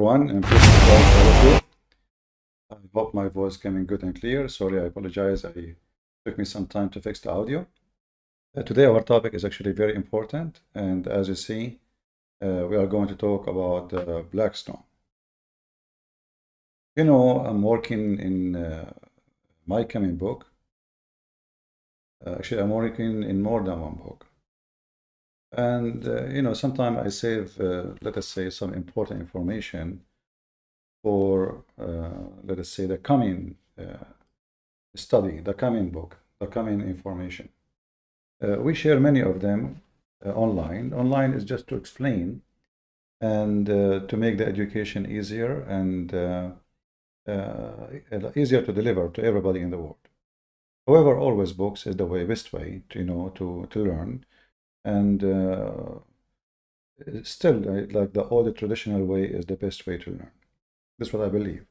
everyone, and please subscribe to all of you. I hope my voice coming good and clear. Sorry, I apologize. It took me some time to fix the audio. Today our topic is actually very important, and as you see, we are going to talk about Blackstone. You know, I'm working in my coming book. Actually, I'm working in more than one book. And, you know, sometimes I save, let us say, some important information for, let us say, the coming study, the coming book, the coming information. We share many of them online. Online is just to explain and to make the education easier and easier to deliver to everybody in the world. However, always books is the best way to, you know, to learn. And still, like the old traditional way is the best way to learn. That's what I believe.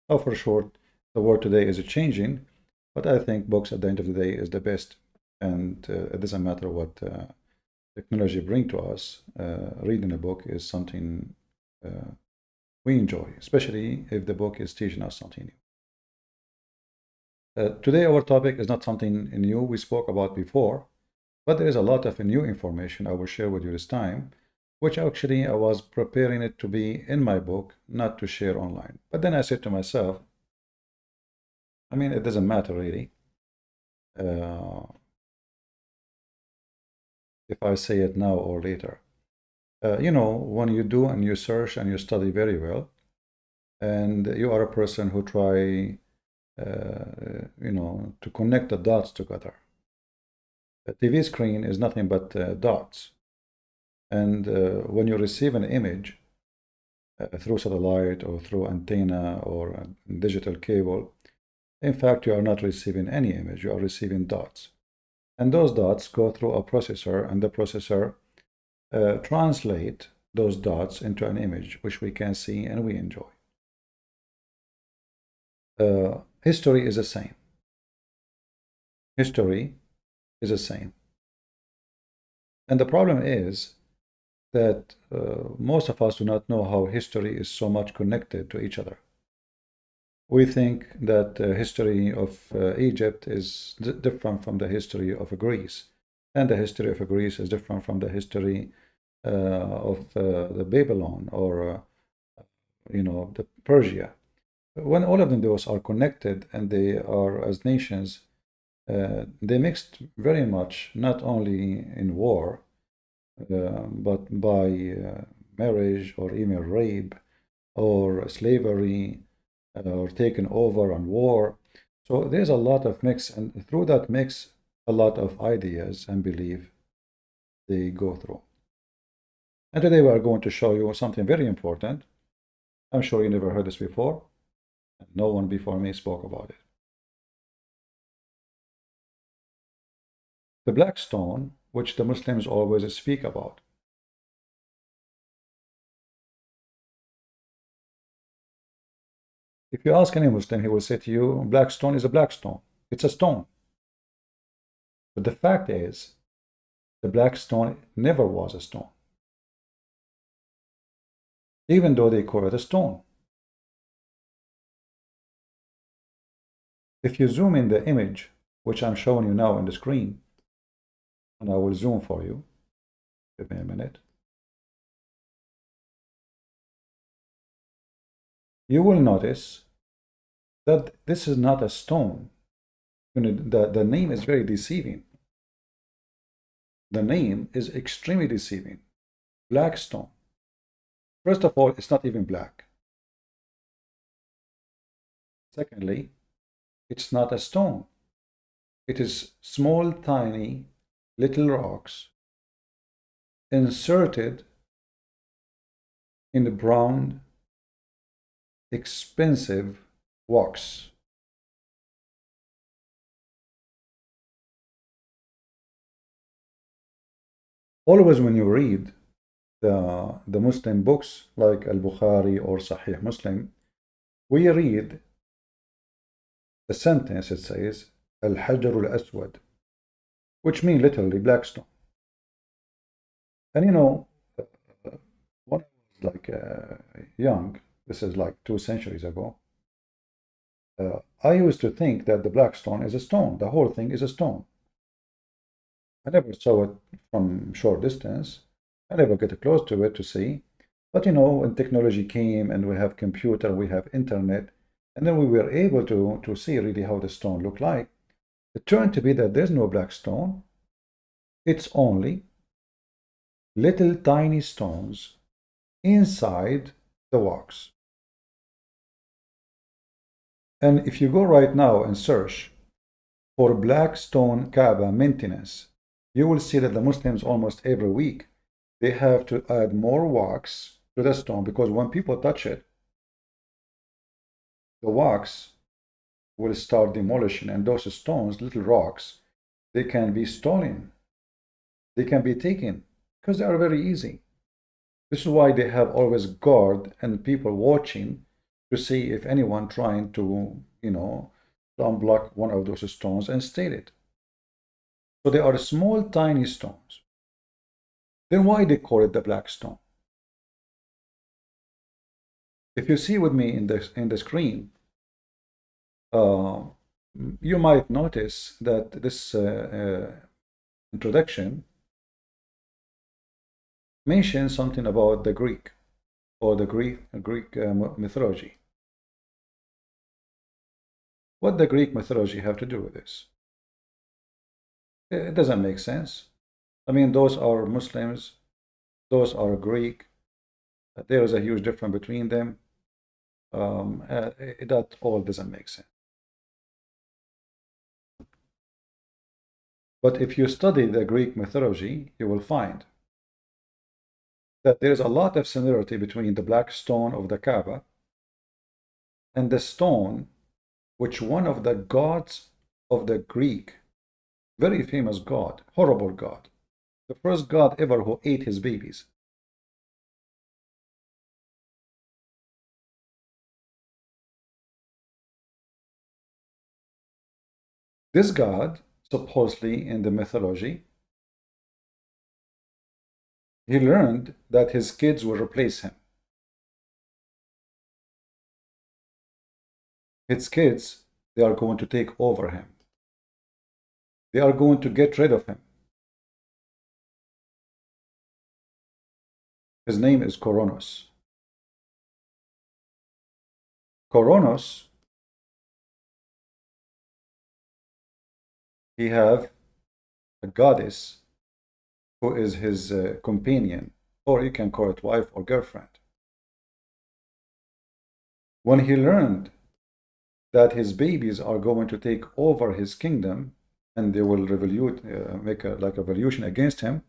Now, for sure, the world today is changing, but I think books at the end of the day is the best. And it doesn't matter what technology bring to us. Reading a book is something we enjoy, especially if the book is teaching us something new. Today, our topic is not something new we spoke about before. But there is a lot of new information I will share with you this time, which actually I was preparing it to be in my book, not to share online. But then I said to myself, I mean, it doesn't matter really if I say it now or later. You know, when you do and you search and you study very well, and you are a person who try, you know, to connect the dots together. The TV screen is nothing but dots. And when you receive an image through satellite or through antenna or a digital cable, in fact, you are not receiving any image, you are receiving dots. And those dots go through a processor, and the processor translate those dots into an image, which we can see and we enjoy. History is the same. History is the same. And the problem is that most of us do not know how history is so much connected to each other. We think that the history of Egypt is different from the history of Greece, and the history of Greece is different from the history of the Babylon or you know, the Persia. When all of them those are connected and they are as nations, they mixed very much, not only in war, but by marriage or even rape or slavery or taken over on war. So there's a lot of mix, and through that mix, a lot of ideas and belief they go through. And today we are going to show you something very important. I'm sure you never heard this before. No one before me spoke about it. The black stone, which the Muslims always speak about. If you ask any Muslim, he will say to you, black stone is a black stone. It's a stone. But the fact is, the black stone never was a stone, even though they call it a stone. If you zoom in the image, which I'm showing you now on the screen, and I will zoom for you. Give me a minute. You will notice that this is not a stone. You know, the name is very deceiving. The name is extremely deceiving. Black stone. First of all, it's not even black. Secondly, it's not a stone. It is small, tiny, little rocks inserted in the brown, expensive wax. Always when you read the Muslim books like Al-Bukhari or Sahih Muslim, we read the sentence, it says, Al-Hajr al-Aswad, which means literally black stone. And you know, when I was like young, this is like 2 centuries ago, I used to think that the black stone is a stone. The whole thing is a stone. I never saw it from short distance. I never get close to it to see. But when technology came and we have computer, we have internet, and then we were able to see really how the stone looked like. It turned to be that there's no black stone. It's only little tiny stones inside the wax. And if you go right now and search for black stone Kaaba maintenance, you will see that the Muslims almost every week, they have to add more wax to the stone, because when people touch it, the wax will start demolishing, and those stones, little rocks, they can be stolen. They can be taken because they are very easy. This is why they have always guard and people watching to see if anyone trying to, unblock one of those stones and steal it. So they are small, tiny stones. Then why they call it the black stone? If you see with me in the screen, you might notice that this introduction mentions something about the Greek, or the Greek mythology. What the Greek mythology have to do with this? It doesn't make sense. I mean, those are Muslims, those are Greek. There is a huge difference between them. That all doesn't make sense. But if you study the Greek mythology, you will find that there is a lot of similarity between the black stone of the Kaaba and the stone which one of the gods of the Greek, very famous god, horrible god, the first god ever who ate his babies. This god, supposedly in the mythology, he learned that his kids will replace him. His kids, they are going to take over him. They are going to get rid of him. His name is Coronos. Coronos, he have a goddess who is his companion, or you can call it wife or girlfriend. When he learned that his babies are going to take over his kingdom and they will make a revolution against him,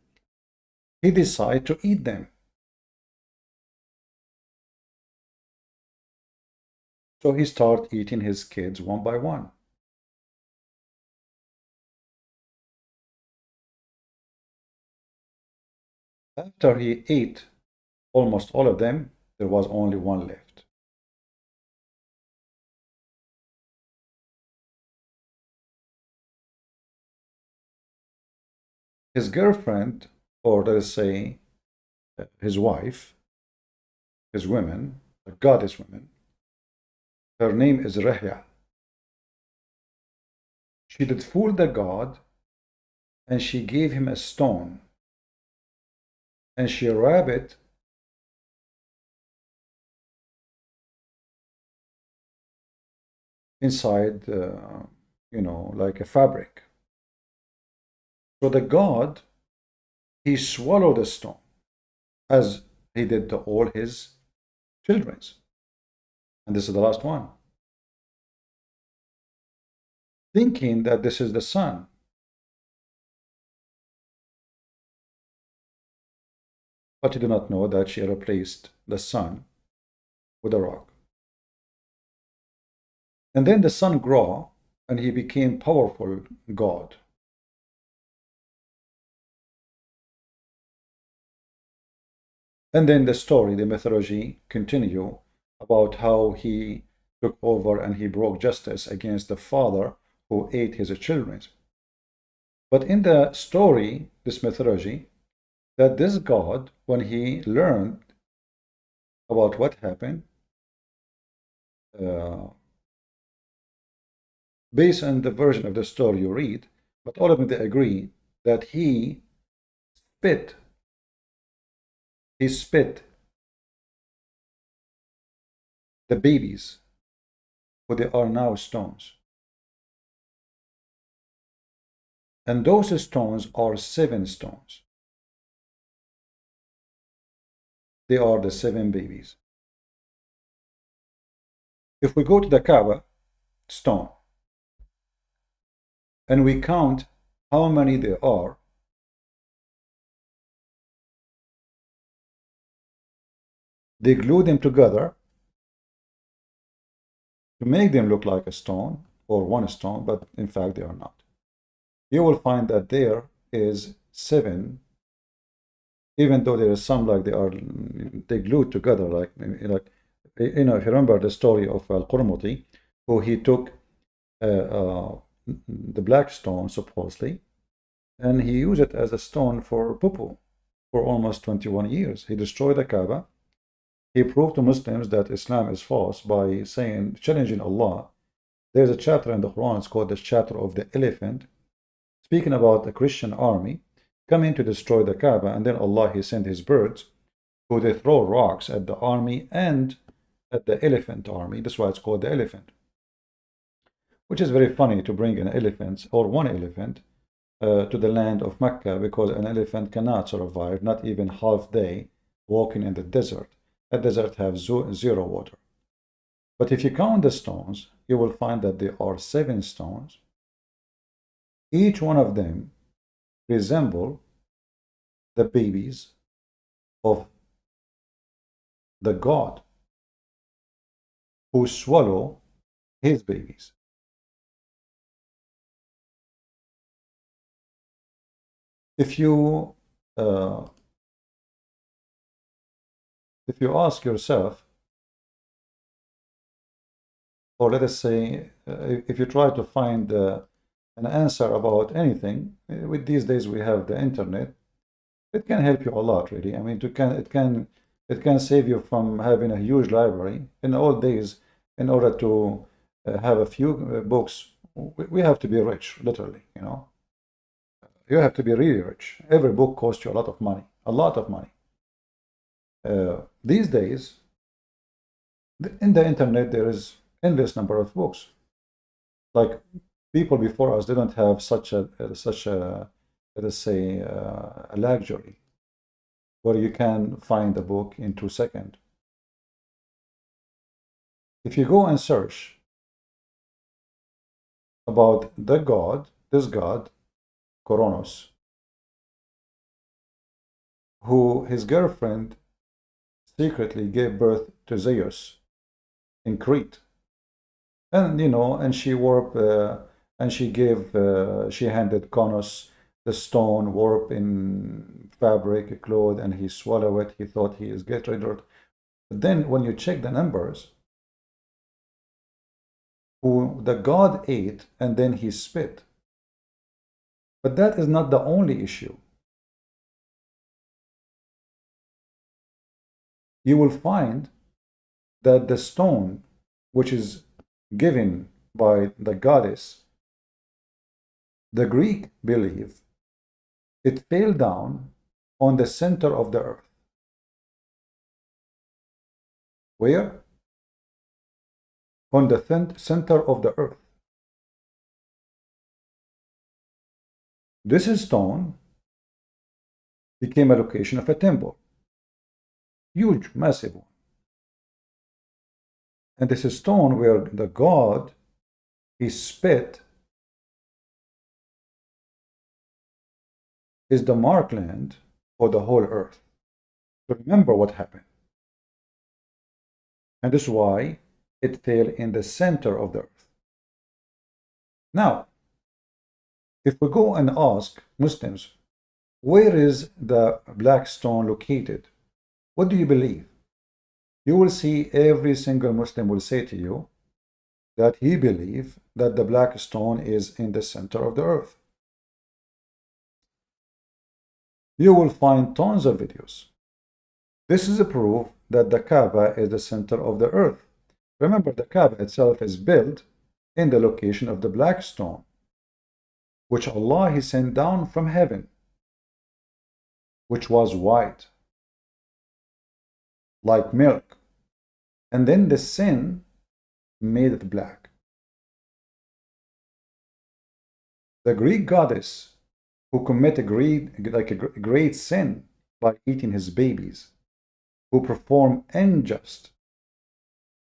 he decided to eat them. So he started eating his kids one by one. After he ate almost all of them, there was only one left. His girlfriend, or let's say his wife, his women, the goddess women, her name is Rahya. She did fool the god, and she gave him a stone, and she wrapped it inside, like a fabric. So the god, he swallowed the stone, as he did to all his children. And this is the last one. Thinking that this is the sun. But he did not know that she replaced the sun with a rock. And then the sun grew, and he became powerful god. And then the story, the mythology continue about how he took over and he broke justice against the father who ate his children. But in the story, this mythology, that this god, when he learned about what happened, based on the version of the story you read, but all of them they agree that he spit the babies, who they are now stones. And those stones are 7 stones. They are the 7 babies. If we go to the Kaaba stone and we count how many there are, they glue them together to make them look like a stone or one stone, but in fact they are not. You will find that there is 7, even though there is some like they glued together, like if you remember the story of Al-Qurmuti, who he took the black stone supposedly, and he used it as a stone for pupu for almost 21 years. He destroyed the Kaaba. He proved to Muslims that Islam is false by saying, challenging Allah. There's a chapter in the Quran, it's called the chapter of the elephant, speaking about the Christian army coming to destroy the Kaaba, and then Allah, he sent his birds who they throw rocks at the army and at the elephant army. That's why it's called the elephant. Which is very funny to bring an elephant or one elephant to the land of Mecca, because an elephant cannot survive, not even half day walking in the desert. A desert has 0 water. But if you count the stones, you will find that there are 7 stones. Each one of them resemble the babies of the God who swallow his babies. If you ask yourself, or let us say, if you try to find an answer about anything, with these days we have the internet, it can help you a lot, really. I mean, it can save you from having a huge library. In the old days, in order to have a few books, we have to be rich, literally, you know. You have to be really rich. Every book costs you a lot of money, a lot of money. These days, in the internet, there is endless number of books. Like people before us didn't have such a let us say a luxury where you can find a book in 2 seconds. If you go and search about the God, this God, Coronos, who his girlfriend secretly gave birth to Zeus in Crete, and you know, and she warped, and she handed Coronos the stone warped in fabric, cloth, and he swallowed it. He thought he is get rid of it. But then when you check the numbers, who the God ate and then he spit. But that is not the only issue. You will find that the stone, which is given by the goddess, the Greek believe it fell down on the center of the earth. Where? On the center of the earth. This stone became a location of a temple. Huge, massive one. And this is stone where the God, he spit, is the markland for the whole earth. So remember what happened. And this is why it fell in the center of the earth. Now, if we go and ask Muslims, where is the black stone located? What do you believe? You will see every single Muslim will say to you that he believes that the black stone is in the center of the earth. You will find tons of videos. This is a proof that the Kaaba is the center of the earth. Remember, the Kaaba itself is built in the location of the black stone, which Allah He sent down from heaven, which was white, like milk. And then the sin made it black. The Greek goddess who committed a great sin by eating his babies, who performed unjust,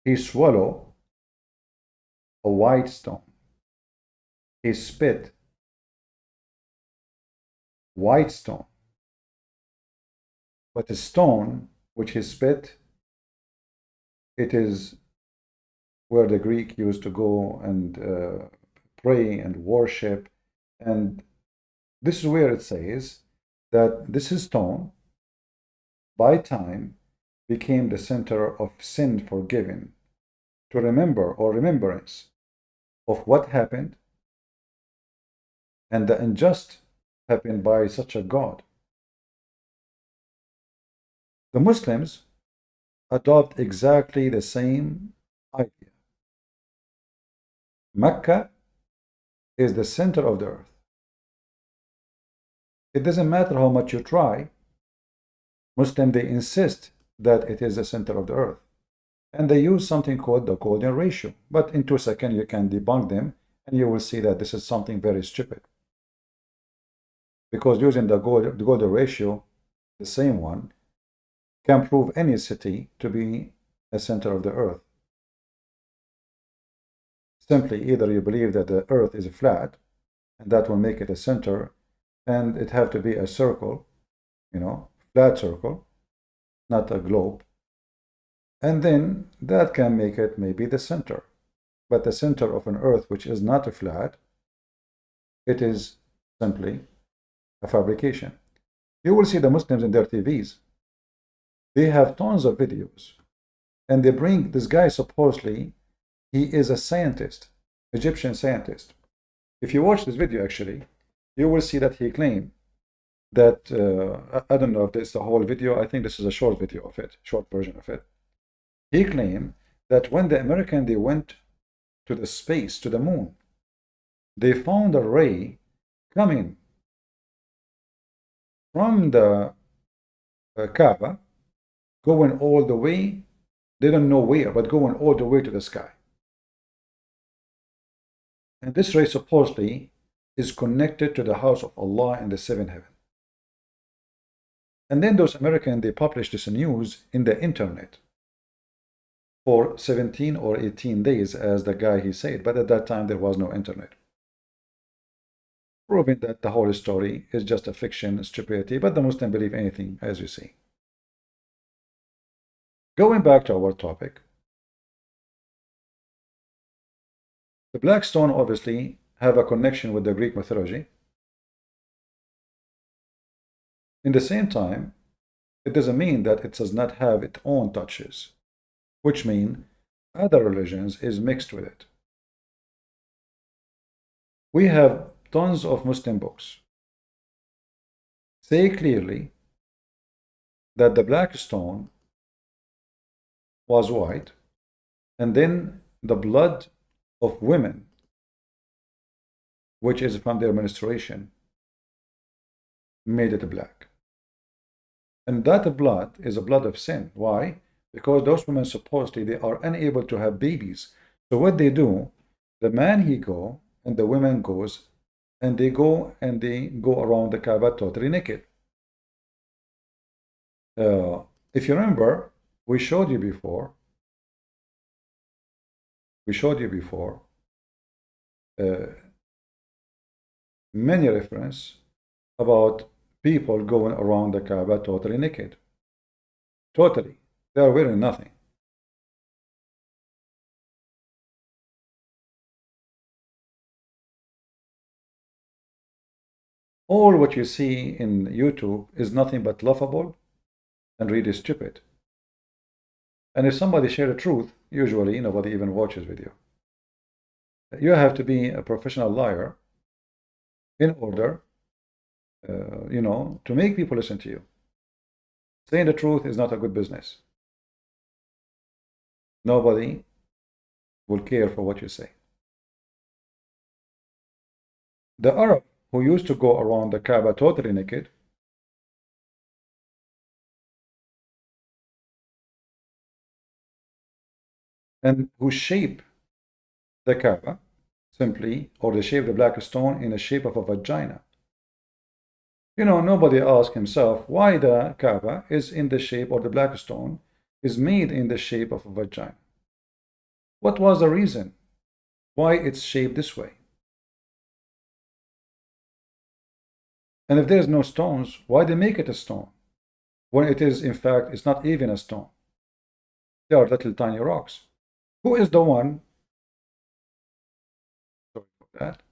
he swallowed a white stone. He spit white stone. But the stone which he spit, it is where the Greek used to go and pray and worship. And this is where it says that this stone, by time, became the center of sin forgiven, to remember or remembrance of what happened and the unjust happened by such a God. The Muslims adopt exactly the same idea. Mecca is the center of the earth. It doesn't matter how much you try. Muslims, they insist that it is the center of the earth. And they use something called the golden ratio. But in 2 seconds, you can debunk them, and you will see that this is something very stupid. Because using the golden ratio, the same one, can prove any city to be a center of the earth. Simply, either you believe that the earth is flat, and that will make it a center, and it have to be a circle, flat circle, not a globe. And then that can make it maybe the center. But the center of an earth which is not a flat, it is simply a fabrication. You will see the Muslims in their TVs. They have tons of videos. And they bring this guy, supposedly, he is a scientist, Egyptian scientist. If you watch this video, actually, you will see that he claimed that, I don't know if this is the whole video, I think this is a short video of it, short version of it. He claimed that when the Americans, they went to the space, to the moon, they found a ray coming from the Kaaba, going all the way, they don't know where, but going all the way to the sky. And this ray supposedly is connected to the house of Allah in the seventh heaven. And then those Americans, they published this news in the internet for 17 or 18 days, as the guy he said, but at that time there was no internet. Proving that the whole story is just a fiction, stupidity, but the Muslims believe anything, as you see. Going back to our topic, the Blackstone obviously have a connection with the Greek mythology. In the same time, it doesn't mean that it does not have its own touches, which mean other religions is mixed with it. We have tons of Muslim books say clearly that the black stone was white, and then the blood of women, which is from their menstruation, made it black. And that blood is a blood of sin. Why? Because those women, supposedly, they are unable to have babies. So what they do, the man he go and the women goes, and they go around the Kaaba totally naked. If you remember, we showed you before many reference about people going around the Kaaba totally naked. Totally. They are wearing nothing. All what you see in YouTube is nothing but laughable and really stupid. And if somebody share the truth, usually nobody even watches video. You have to be a professional liar in order, to make people listen to you. Saying the truth is not a good business. Nobody will care for what you say. The Arab who used to go around the Kaaba totally naked, and who shape the Kaaba simply, or they shape the black stone in the shape of a vagina. You know, nobody asked himself why the Kaaba is in the shape, or the black stone is made in the shape of a vagina. What was the reason why it's shaped this way? And if there's no stones, why they make it a stone? When it is, in fact, it's not even a stone. They are little tiny rocks. Who is the one? Sorry for that.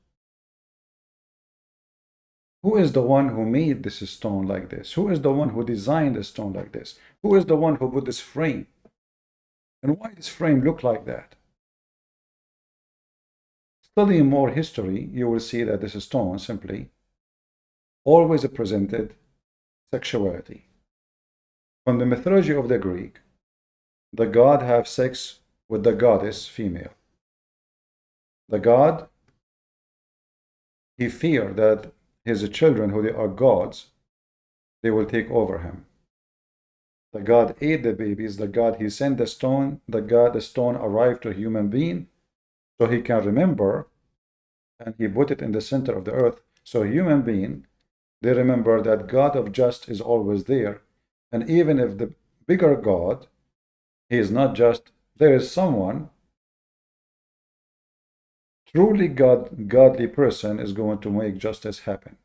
Who is the one who made this stone like this? Who is the one who designed a stone like this? Who is the one who put this frame? And why this frame look like that? Studying more history, you will see that this stone simply always presented sexuality. From the mythology of the Greek, the god have sex with the goddess female. The god, he feared that his children, who they are gods, they will take over him. The god ate the babies. The god, he sent the stone. The stone arrived to a human being so he can remember, and he put it in the center of the earth. So a human being, they remember that God of just is always there. And even if the bigger God, he is not just, there is someone, truly godly person is going to make justice happen.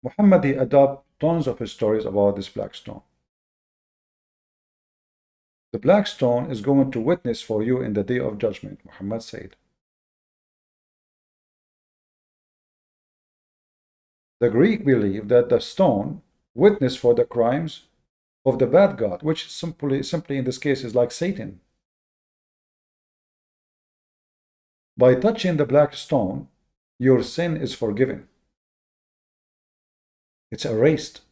Muhammad, he adopted tons of stories about this black stone. The black stone is going to witness for you in the day of judgment, Muhammad said. The Greek believed that the stone witnessed for the crimes of the bad god, which simply in this case is like Satan. By touching the black stone, your sin is forgiven. It's erased.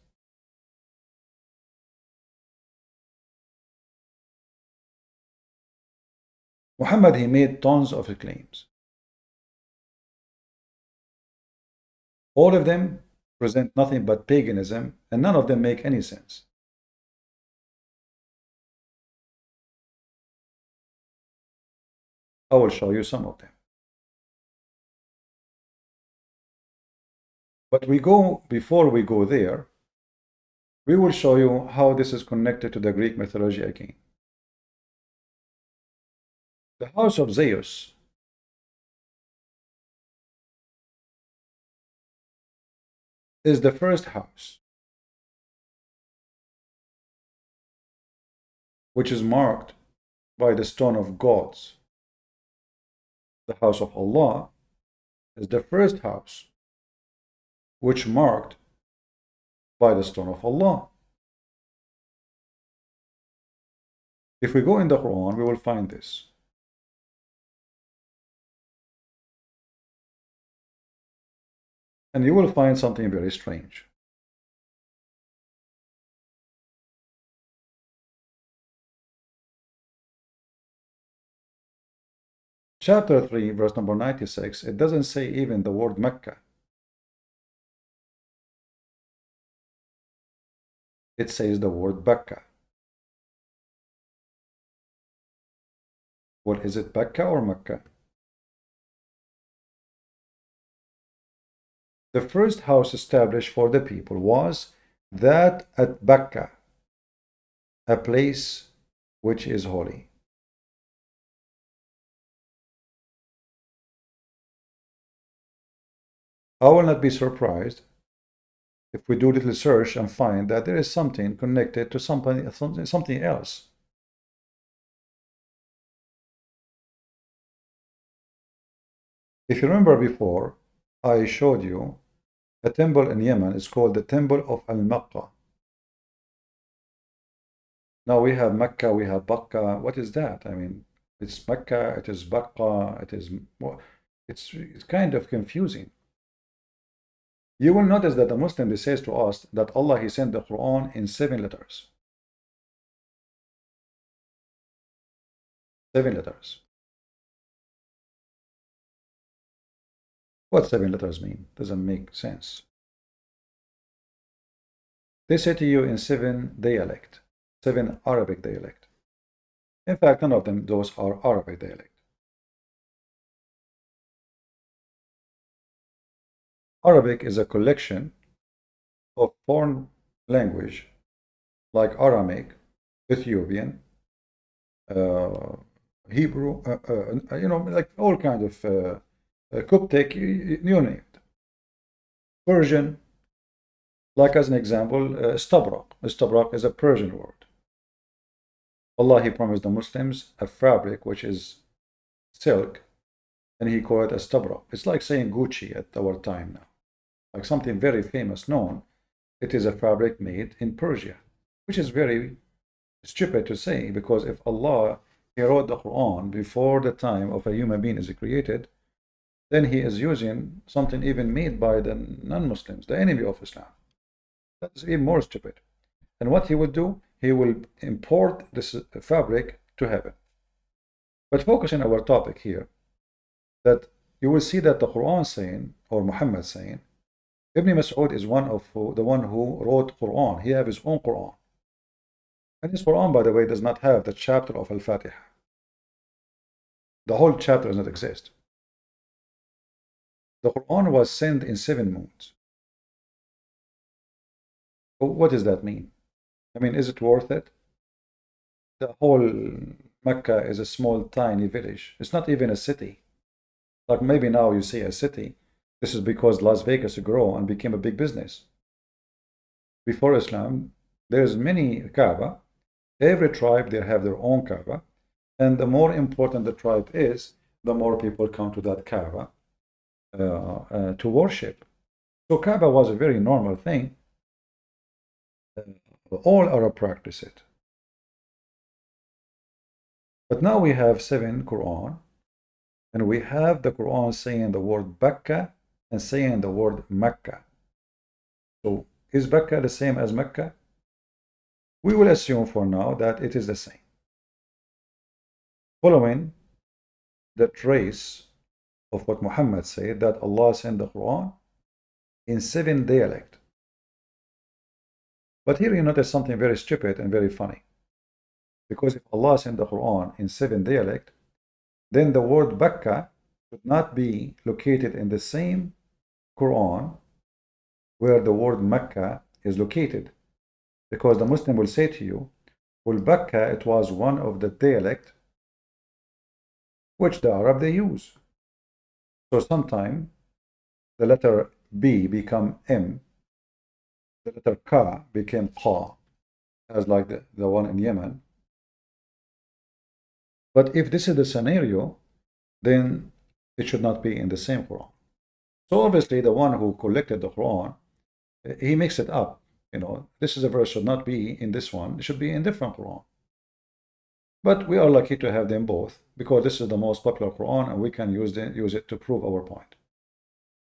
Muhammad, he made tons of claims. All of them present nothing but paganism, and none of them make any sense. I will show you some of them. But before we go there, we will show you how this is connected to the Greek mythology again. The house of Zeus is the first house which is marked by the stone of gods. The house of Allah is the first house which marked by the stone of Allah. If we go in the Quran, we will find this. And you will find something very strange. Chapter 3, verse number 96, it doesn't say even the word Mecca. It says the word Bakka. What is it, Bakka or Mecca? The first house established for the people was that at Bakka, a place which is holy. I will not be surprised if we do a little search and find that there is something connected to something else. If you remember before, I showed you a temple in Yemen. It's called the Temple of Al-Maqqa. Now we have Mecca, we have Bakka. What is that? I mean, it's Mecca, it is Bakka, it is, well, it's kind of confusing. You will notice that the Muslim says to us that Allah, he sent the Quran in 7 letters. 7 letters. What 7 letters mean? Doesn't make sense. They say to you in 7 dialect, 7 Arabic dialect. In fact, none of them, those are Arabic dialect. Arabic is a collection of foreign language like Aramaic, Ethiopian, Hebrew, like all kind of Coptic, you name it. Persian, like as an example, istabrak. Istabrak is a Persian word. Allah, He promised the Muslims a fabric which is silk, and He called it istabrak. It's like saying Gucci at our time now. Like something very famous, known. It is a fabric made in Persia, which is very stupid to say, because if Allah, He wrote the Quran before the time of a human being is created, then He is using something even made by the non-Muslims, the enemy of Islam. That's even more stupid. And what He will do, He will import this fabric to heaven. But focus on our topic here, that you will see that the Quran saying, or Muhammad saying, Ibn Mas'ud is the one who wrote Quran. He has his own Quran. And his Quran, by the way, does not have the chapter of Al-Fatiha. The whole chapter does not exist. The Quran was sent in 7 moons. What does that mean? I mean, is it worth it? The whole Mecca is a small, tiny village. It's not even a city. Like maybe now you say a city. This is because Las Vegas grew and became a big business. Before Islam, there's many Kaaba. Every tribe, they have their own Kaaba. And the more important the tribe is, the more people come to that Kaaba to worship. So Kaaba was a very normal thing. All Arab practice it. But now we have 7 Quran, and we have the Quran saying the word Bakka and saying the word Mecca. So is Bakka the same as Mecca? We will assume for now that it is the same. Following the trace of what Muhammad said, that Allah sent the Quran in 7 dialects. But here you notice something very stupid and very funny. Because if Allah sent the Quran in 7 dialects, then the word Bakka should not be located in the same Quran where the word Mecca is located. Because the Muslim will say to you, well, Bakka, it was one of the dialect which the Arab they use. So sometime the letter B become M, the letter Ka became Qa, as like the one in Yemen. But if this is the scenario, then it should not be in the same Quran. So obviously the one who collected the Quran, he mixed it up. You know, this is a verse should not be in this one, it should be in different Quran. But we are lucky to have them both, because this is the most popular Quran and we can use it to prove our point.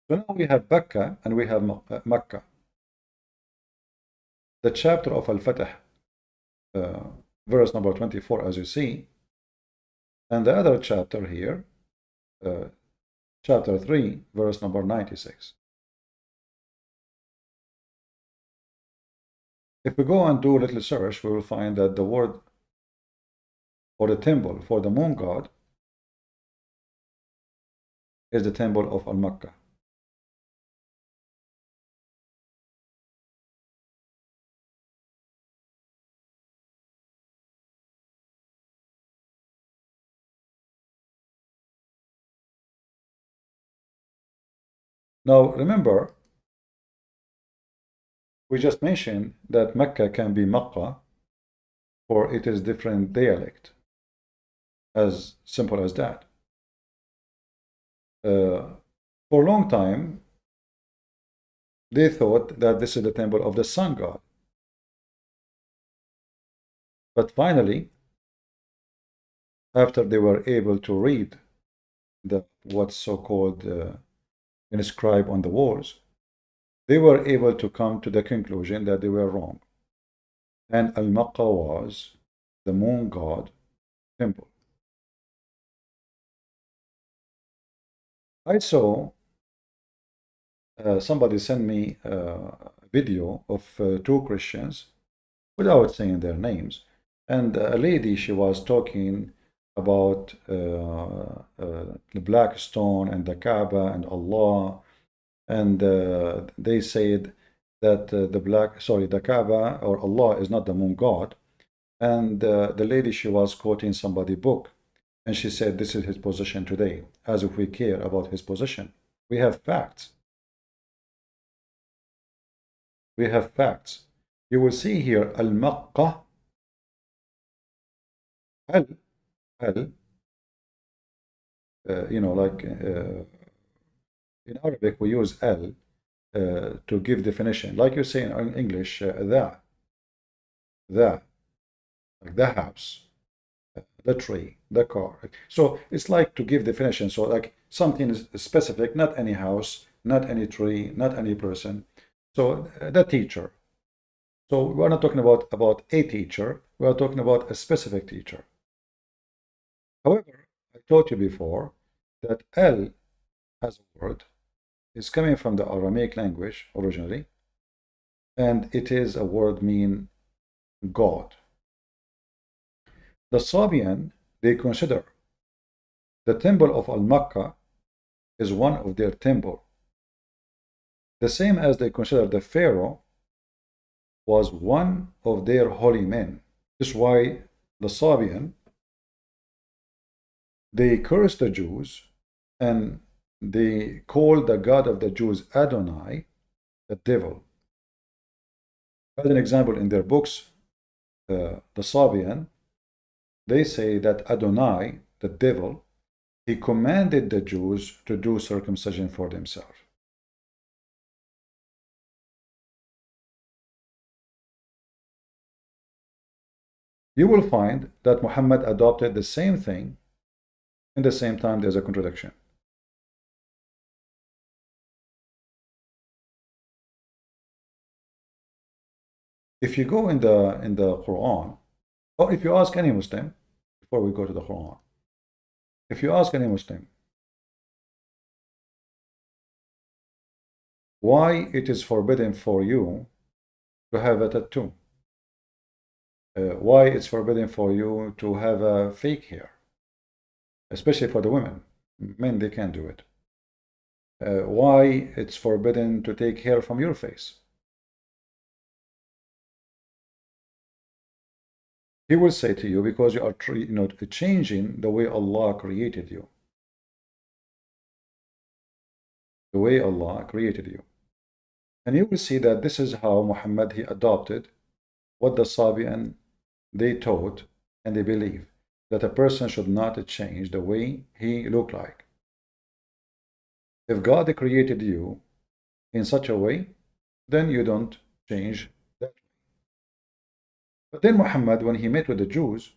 So now we have Bakka and we have Makkah. The chapter of Al-Fatih, verse number 24, as you see, and the other chapter here, chapter 3, verse number 96. If we go and do a little search, we will find that the word for the temple for the moon god is the temple of Al-Makkah. Now remember, we just mentioned that Mecca can be Makkah, for it is different dialect. As simple as that. For a long time, they thought that this is the temple of the sun god. But finally, after they were able to read what's so-called inscribed on the walls, they were able to come to the conclusion that they were wrong. And Al-Makkah was the moon god temple. I saw somebody sent me a video of two Christians without saying their names, and a lady, she was talking about the Blackstone and the Kaaba and Allah, and they said that the Kaaba or Allah is not the moon god, and the lady, she was quoting somebody book, and she said this is his position today, as if we care about his position. We have facts. We have facts. You will see here al-Makkah, al, like in Arabic we use al to give definition, like you say in English, the, like the house, the tree, the car. So it's like to give definition. So like something is specific, not any house, not any tree, not any person. So the teacher. So we're not talking about a teacher. We are talking about a specific teacher. However, I told you before that al as a word is coming from the Aramaic language originally, and it is a word mean God. The Sabian, they consider the temple of Al-Makkah is one of their temple, the same as they consider the Pharaoh was one of their holy men. This is why the Sabian, they curse the Jews and they call the God of the Jews Adonai, the devil. As an example, in their books, the Sabian, they say that Adonai, the devil, he commanded the Jews to do circumcision for themselves. You will find that Muhammad adopted the same thing. In the same time, there's a contradiction. If you go in the Quran, or if you ask any Muslim, before we go to the Quran, if you ask any Muslim why it is forbidden for you to have a tattoo, why it's forbidden for you to have a fake hair, especially for the women. Men, they can't do it. Why it's forbidden to take hair from your face. He will say to you, because you are changing the way Allah created you. The way Allah created you. And you will see that this is how Muhammad, he adopted what the Sabian, they taught and they believe, that a person should not change the way he look like. If God created you in such a way, then you don't change that. But then Muhammad, when he met with the Jews,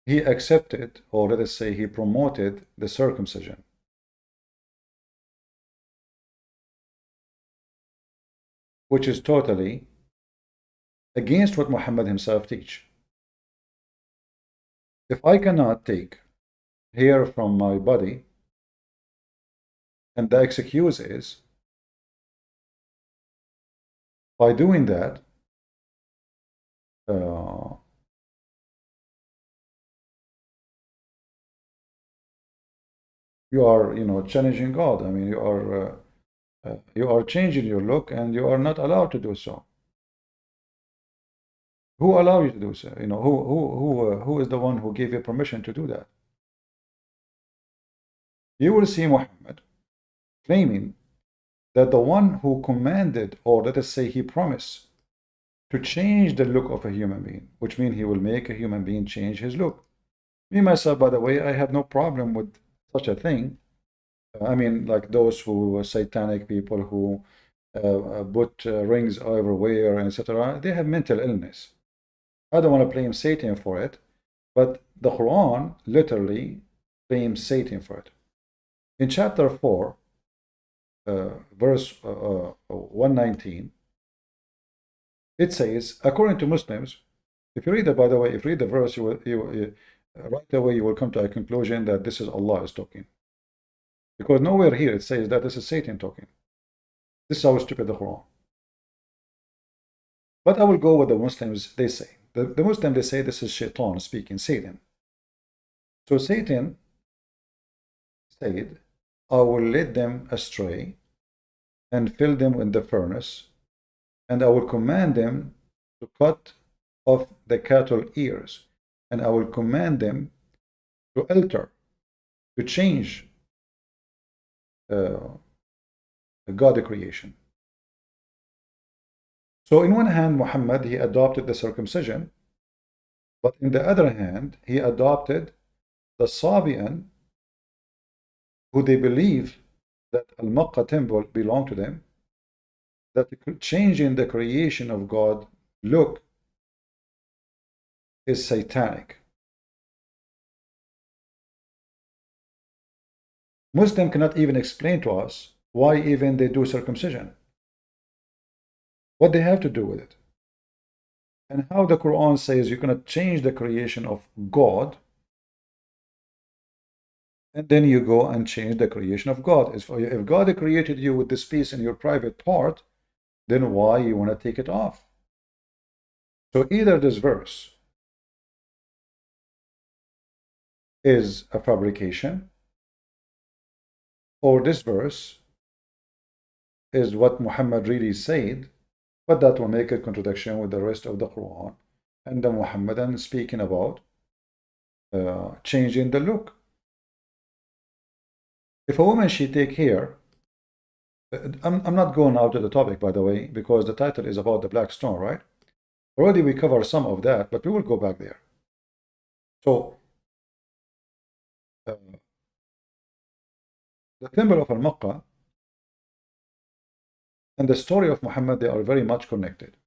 he accepted, or let us say he promoted, the circumcision. Which is totally against what Muhammad himself teach. If I cannot take hair from my body, and the excuse is, by doing that, you are, challenging God. I mean, you are changing your look, and you are not allowed to do so. Who allowed you to do so? Who is the one who gave you permission to do that? You will see Muhammad claiming that the one who commanded, or let us say he promised, to change the look of a human being, which means he will make a human being change his look. Me, myself, by the way, I have no problem with such a thing. I mean, like those who are satanic people who put rings everywhere, etc., they have mental illness. I don't want to blame Satan for it, but the Quran literally blames Satan for it. In chapter 4, verse 119, it says, according to Muslims, if you read it, by the way, if you read the verse, right away you will come to a conclusion that this is Allah is talking. Because nowhere here it says that this is Satan talking. This is how stupid the Quran. But I will go with the Muslims, they say. The Muslims, they say this is Shaitan speaking, Satan. So Satan said, I will lead them astray and fill them in the furnace, and I will command them to cut off the cattle ears, and I will command them to alter, to change God the creation. So in one hand, Muhammad, he adopted the circumcision, but in the other hand, he adopted the Sabian, who they believe that Al-Makkah temple belonged to them, that changing the creation of God look is satanic. Muslim cannot even explain to us why even they do circumcision, what they have to do with it, and how the Quran says you're going to change the creation of God, and then you go and change the creation of God. If God created you with this piece in your private part, then why you want to take it off? So either this verse is a fabrication, or this verse is what Muhammad really said, but that will make a contradiction with the rest of the Quran and the Muhammadan speaking about changing the look. If a woman, she take hair, I'm not going out of the topic, by the way, because the title is about the black stone, right? Already we covered some of that, but we will go back there. So the temple of Al-Makkah and the story of Muhammad, they are very much connected.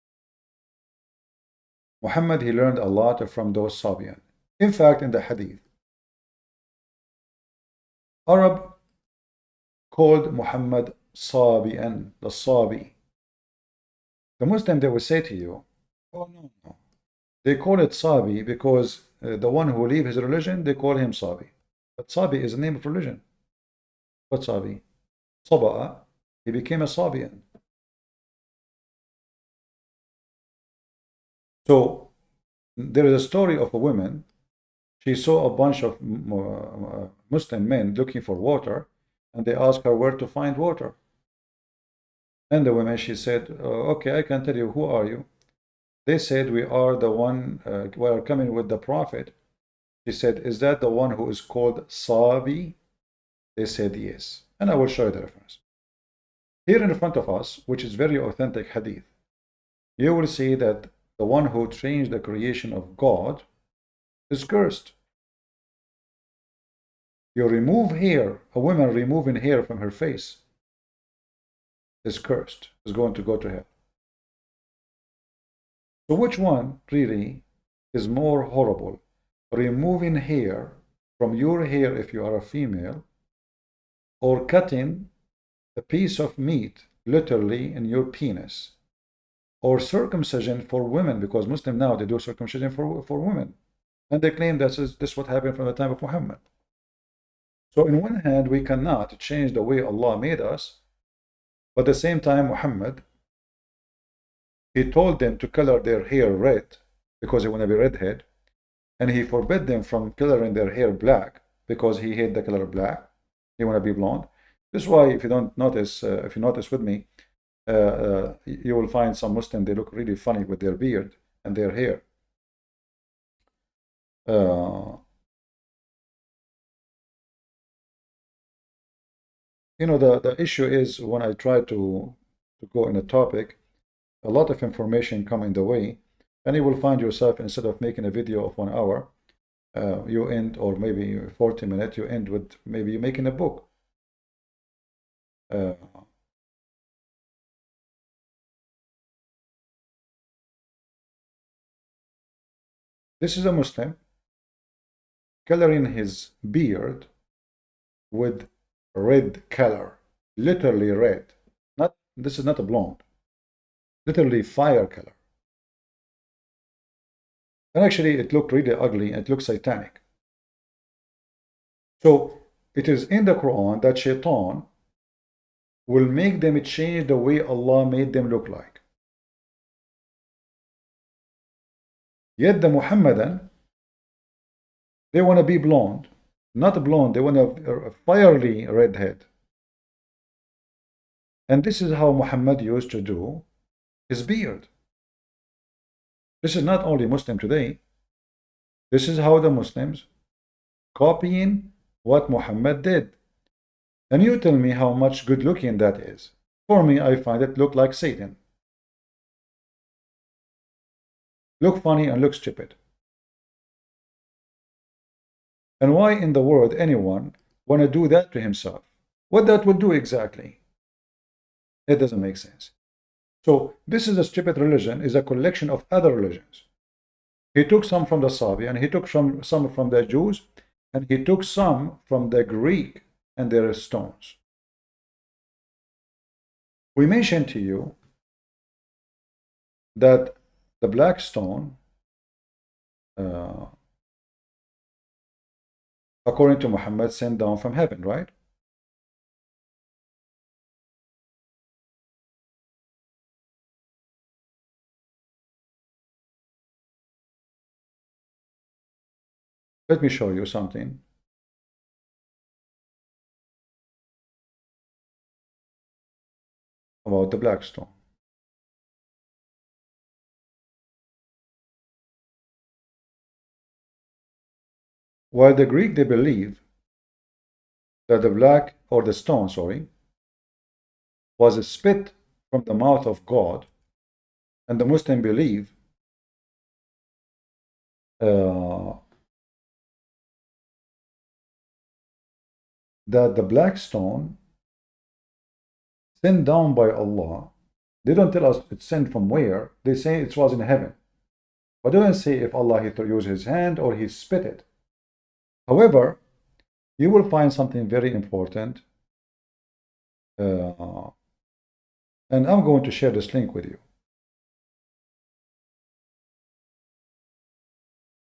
Muhammad, he learned a lot from those Sabian. In fact, in the hadith, Arab called Muhammad Sabian, the Sabi. The Muslim, they will say to you, oh no. They call it Sabi because the one who leave his religion, they call him Sabi. But Sabi is a name of religion. What Sabi? Saba'a, he became a Sabian. So there is a story of a woman. She saw a bunch of Muslim men looking for water, and they asked her where to find water. And the woman, she said, okay, I can tell you, who are you? They said, we are the one, we are coming with the prophet. She said, is that the one who is called Sabi? They said, yes. And I will show you the reference. Here in front of us, which is very authentic hadith, you will see that the one who changed the creation of God is cursed. You remove hair, a woman removing hair from her face is cursed, is going to go to hell. So which one really is more horrible? Removing hair from your hair if you are a female, or cutting a piece of meat literally in your penis, or circumcision for women, because Muslims now, they do circumcision for women, and they claim this is what happened from the time of Muhammad. So in one hand, we cannot change the way Allah made us, but at the same time, Muhammad, he told them to color their hair red because they want to be redhead, and he forbid them from coloring their hair black because he hate the color black. He want to be blonde. This is why, if you don't notice, if you notice with me, you will find some Muslims, they look really funny with their beard and their hair. You know, the issue is when I try to go in a topic, a lot of information come in the way, and you will find yourself, instead of making a video of 1 hour, you end, or maybe 40 minutes, you end with maybe you're making a book. This is a Muslim coloring his beard with red color, literally red. This is not a blonde, literally fire color. And actually, it looked really ugly, and it looked satanic. So it is in the Quran that Shaitan will make them change the way Allah made them look like. Yet the Muhammadan, they want to be blonde. Not blonde, they want a fiery red head. And this is how Muhammad used to do his beard. This is not only Muslim today. This is how the Muslims copying what Muhammad did. And you tell me how much good looking that is. For me, I find it look like Satan. Look funny and look stupid. And why in the world anyone want to do that to himself? What that would do exactly? It doesn't make sense. So this is a stupid religion, is a collection of other religions. He took some from the Sabi, and he took some from the Jews, and he took some from the Greek and their stones. We mentioned to you that the black stone, according to Muhammad, sent down from heaven, right? Let me show you something. About the black stone. While the Greek, they believe that the black, or the stone, sorry, was a spit from the mouth of God, and the Muslim believe that the black stone sent down by Allah. They don't tell us it's sent from where. They say it was in heaven. But they don't say if Allah used his hand or he spit it. However, you will find something very important. And I'm going to share this link with you.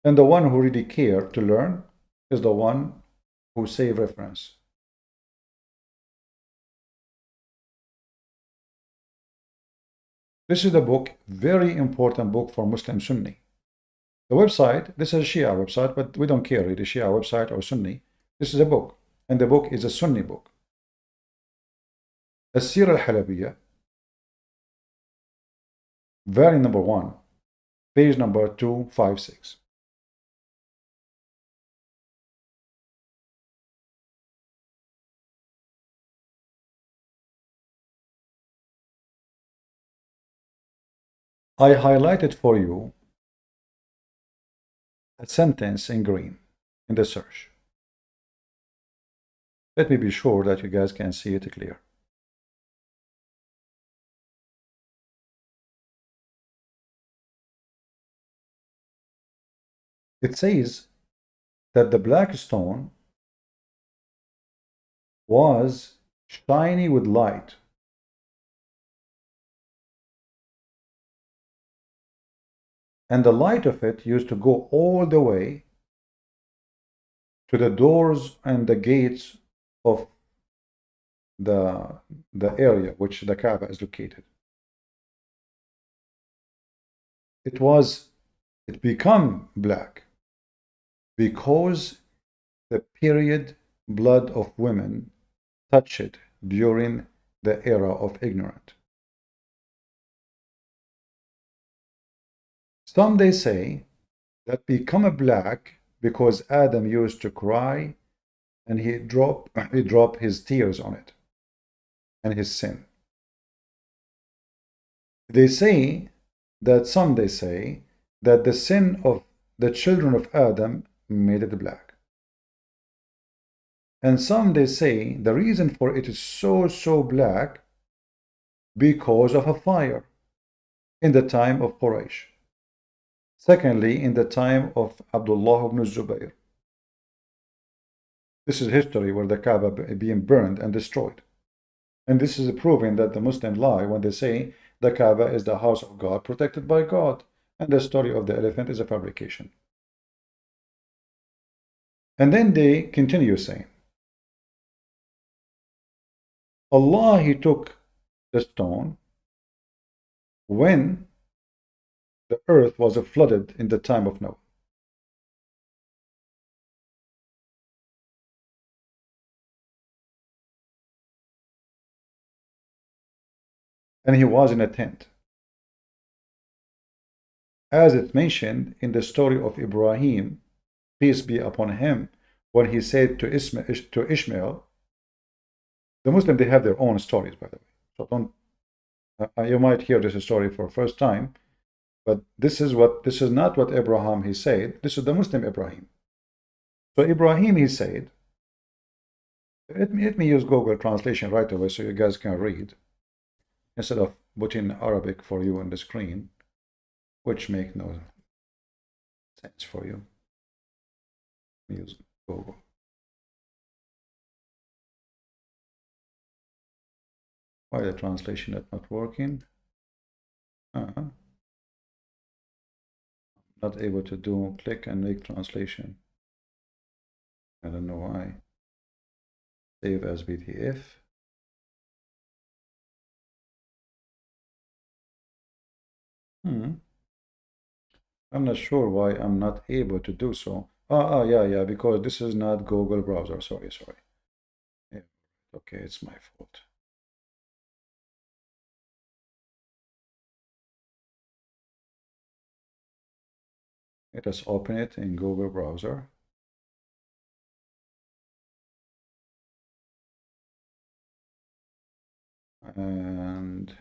And the one who really care to learn is the one who save reference. This is the book, very important book for Muslim Sunni. The website, this is a Shia website, but we don't care really, Shia website or Sunni. This is a book, and the book is a Sunni book. As-Sira al-Halabiyya, volume number 1, page number 256. I highlighted for you a sentence in green in the search. Let me be sure that you guys can see it clear. It says that the black stone was shiny with light. And the light of it used to go all the way to the doors and the gates of the area which the Kaaba is located. It become black because the period blood of women touched it during the era of ignorance. Some they say that become a black because Adam used to cry and he dropped his tears on it and his sin. Some they say that the sin of the children of Adam made it black. And some they say the reason for it is so black because of a fire in the time of Quraysh. Secondly, in the time of Abdullah ibn Zubayr. This is history where the Kaaba being burned and destroyed. And this is proving that the Muslims lie when they say the Kaaba is the house of God, protected by God, and the story of the elephant is a fabrication. And then they continue saying, Allah, He took the stone when the earth was flooded in the time of Noah. And he was in a tent. As it's mentioned in the story of Ibrahim, peace be upon him, when he said to Ishmael, the Muslims, they have their own stories, by the way. So don't, you might hear this story for the first time, but this is not what Abraham he said. This is the Muslim Ibrahim. So Ibrahim he said, let me use Google translation right away so you guys can read instead of putting Arabic for you on the screen, which make no sense for you. Let me use Google. Why the translation is not working? Not able to do click and make translation. I don't know why. Save as BTF. I'm not sure why I'm not able to do so. Yeah, because this is not Google browser. Sorry. Yeah. Okay, it's my fault. Let us open it in Google browser. And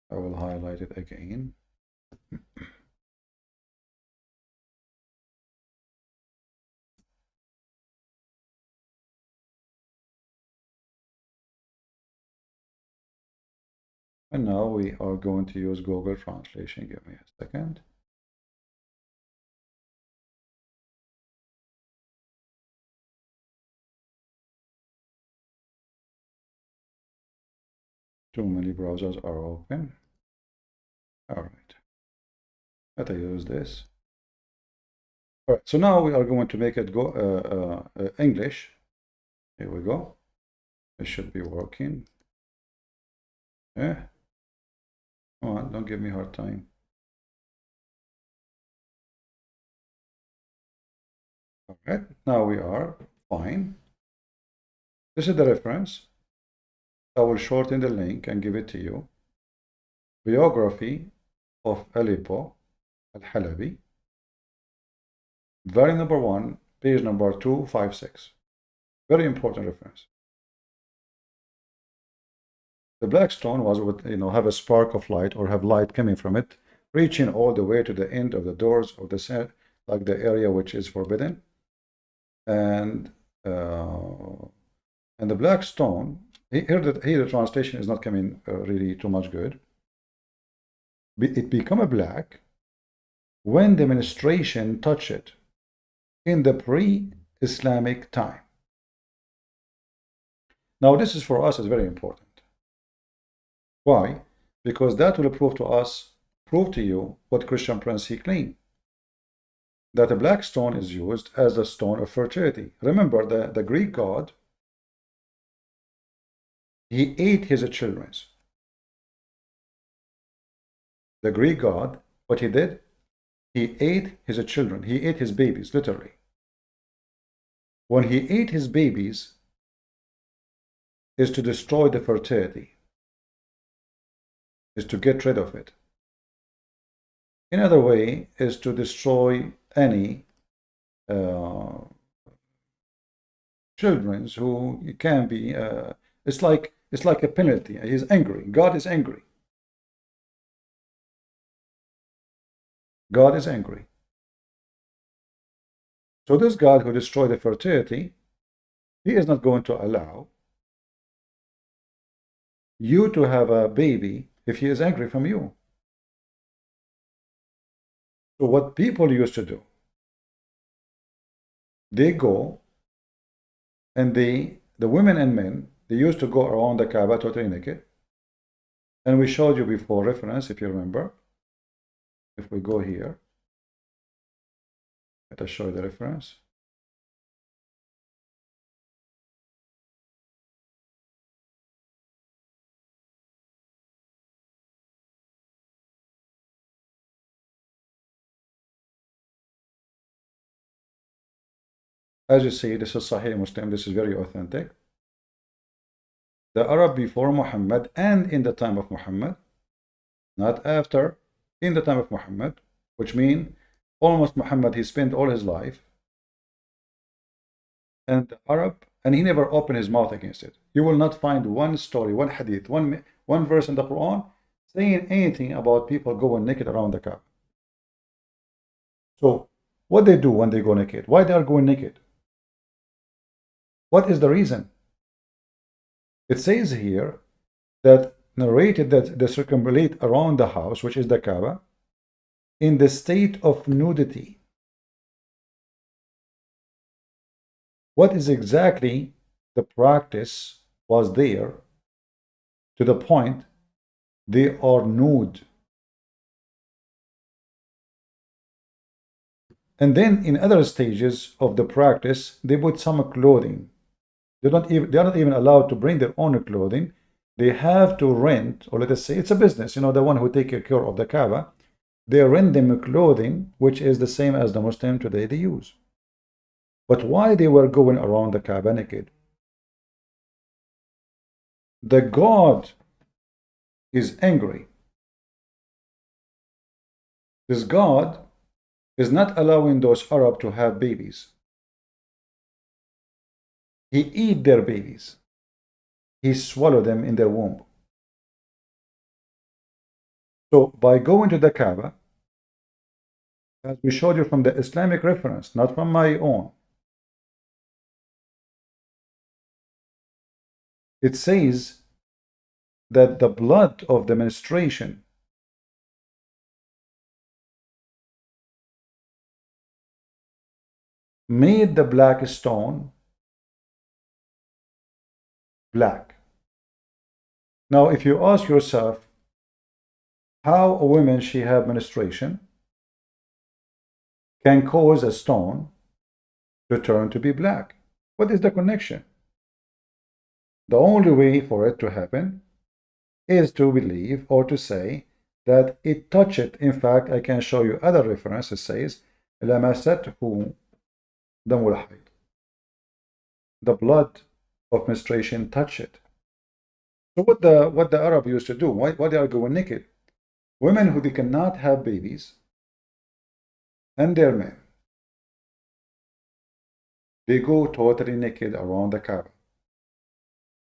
I will highlight it again. And now we are going to use Google Translation. Give me a second. Too many browsers are open. All right. Let us use this. All right. So now we are going to make it go English. Here we go. It should be working. Yeah. Come on, don't give me a hard time. All right. Now we are fine. This is the reference. I will shorten the link and give it to you. Biography of Aleppo al-Halabi. Very number 1, page number 256. Very important reference. The Blackstone was with, have a spark of light or have light coming from it, reaching all the way to the end of the doors of the cell, like the area which is forbidden. And the Blackstone, here the translation is not coming really too much good. It become a black when the menstruation touch it in the pre-Islamic time. Now this is for us is very important. Why? Because that will prove to you what Christian Prince he claimed. That a black stone is used as a stone of fertility. Remember the Greek god, he ate his children. The Greek god, what he did? He ate his children. He ate his babies, literally. When he ate his babies, is to destroy the fertility, is to get rid of it. Another way is to destroy any children who can be. It's like a penalty. He's angry. God is angry. God is angry. So this God who destroyed the fertility, he is not going to allow you to have a baby if he is angry from you. So what people used to do, they go and the women and men, they used to go around the Kaaba totally naked. And we showed you before reference, if you remember. If we go here, let us show you the reference. as you see, this is Sahih Muslim, this is very authentic. The Arab before Muhammad and in the time of Muhammad, not after, in the time of Muhammad, which means almost Muhammad, he spent all his life, and the Arab, and he never opened his mouth against it. You will not find one story, one hadith, one verse in the Quran saying anything about people going naked around the Kaaba. So what they do when they go naked? Why they are going naked? What is the reason? It says here that narrated that they circumambulate around the house, which is the Kaaba, in the state of nudity. What is exactly the practice was there to the point they are nude. And then in other stages of the practice, they put some clothing. They are not even allowed to bring their own clothing. They have to rent, or let us say it's a business, the one who take care of the Kaaba. They rent them clothing, which is the same as the Muslim today they use. But why they were going around the Kaaba naked? The God is angry. This God is not allowing those Arab to have babies. He eat their babies. He swallowed them in their womb. So by going to the Kaaba, as we showed you from the Islamic reference, not from my own, it says that the blood of the menstruation made the black stone black. Now, if you ask yourself how a woman she have menstruation can cause a stone to turn to be black, what is the connection? The only way for it to happen is to believe or to say that it touched it. In fact, I can show you other references. Says لَمَسَتْهُ دَمُ الْحَيْض. The blood of menstruation touched it. So what the Arab used to do? Why they are going naked? Women who they cannot have babies and their men, they go totally naked around the Kaaba.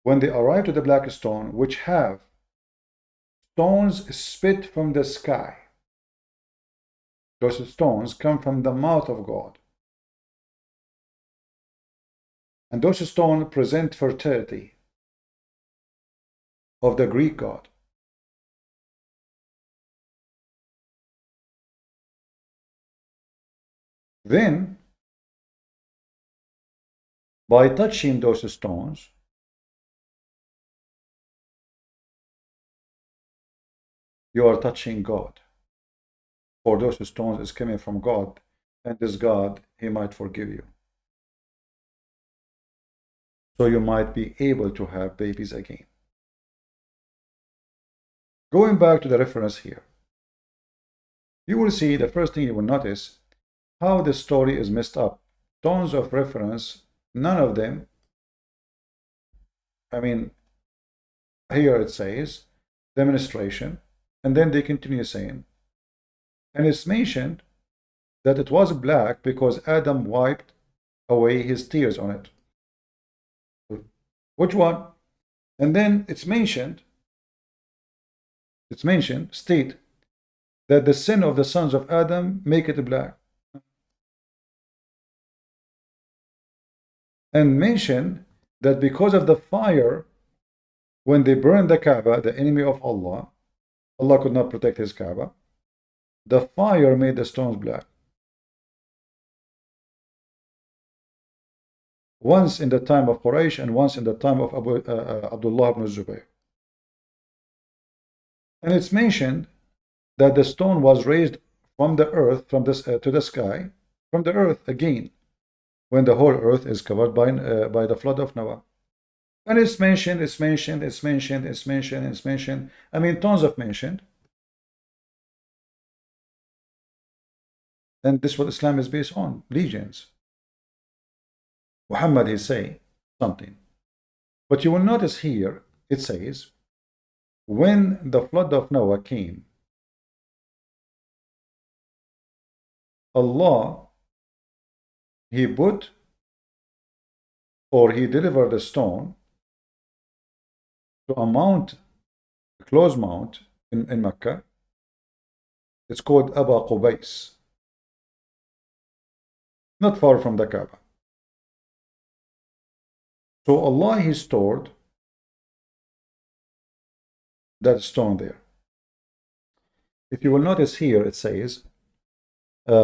When they arrive to the black stone, which have stones spit from the sky, those stones come from the mouth of God. And those stones present fertility of the Greek god. Then, by touching those stones, you are touching God. For those stones is coming from God, and this God, he might forgive you. So you might be able to have babies again. Going back to the reference here, you will see the first thing you will notice how the story is messed up. Tons of reference, none of them. I mean, here it says demonstration, and then they continue saying, and it's mentioned that it was black because Adam wiped away his tears on it. Which one? And then it's mentioned, state that the sin of the sons of Adam make it black. And mention that because of the fire, when they burned the Kaaba, the enemy of Allah, Allah could not protect his Kaaba. The fire made the stones black. Once in the time of Quraysh and once in the time of Abdullah ibn Zubayr. And it's mentioned that the stone was raised from the earth, from this to the sky, from the earth again, when the whole earth is covered by the flood of Noah. And it's mentioned. I mean, tons of mentioned. And this is what Islam is based on, legends. Muhammad he say something. But you will notice here it says, when the flood of Noah came, Allah, he put or he delivered a stone to a mount, a closed mount in Mecca. It's called Aba Qubais, not far from the Kaaba. So Allah he stored that stone there. If you will notice here, it says in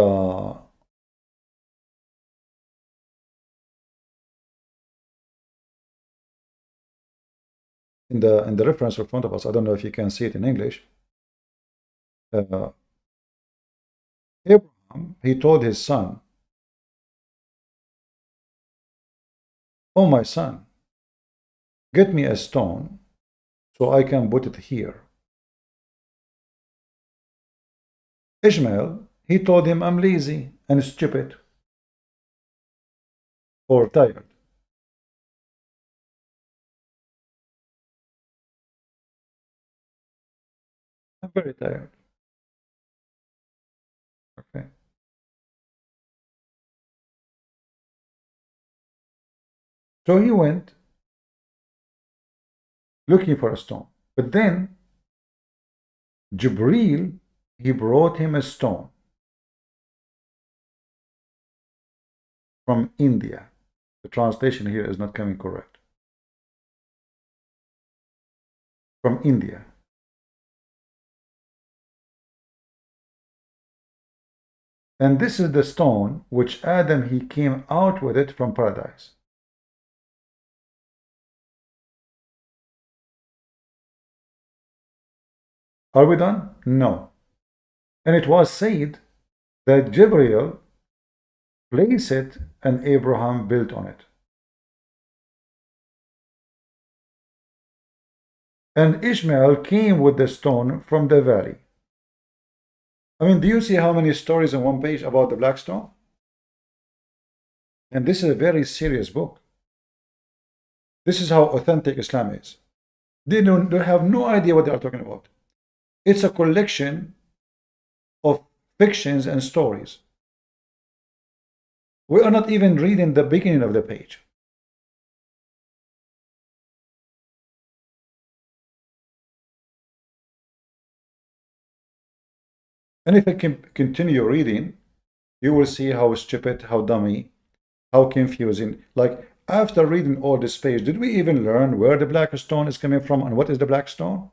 the reference in front of us, I don't know if you can see it in English. Abraham, he told his son, "Oh my son, get me a stone so I can put it here." Ishmael, he told him, "I'm lazy and stupid or tired." I'm very tired. Okay. So he went looking for a stone. But then Jibreel, he brought him a stone from India. The translation here is not coming correct. From India. And this is the stone which Adam, he came out with it from paradise. Are we done? No. And it was said that Jibreel placed it and Abraham built on it. And Ishmael came with the stone from the valley. I mean, do you see how many stories on one page about the Blackstone? And this is a very serious book. This is how authentic Islam is. They have no idea what they are talking about. It's a collection of fictions and stories. We are not even reading the beginning of the page. And if I can continue reading, you will see how stupid, how dummy, how confusing. Like, after reading all this page, did we even learn where the black stone is coming from and what is the black stone?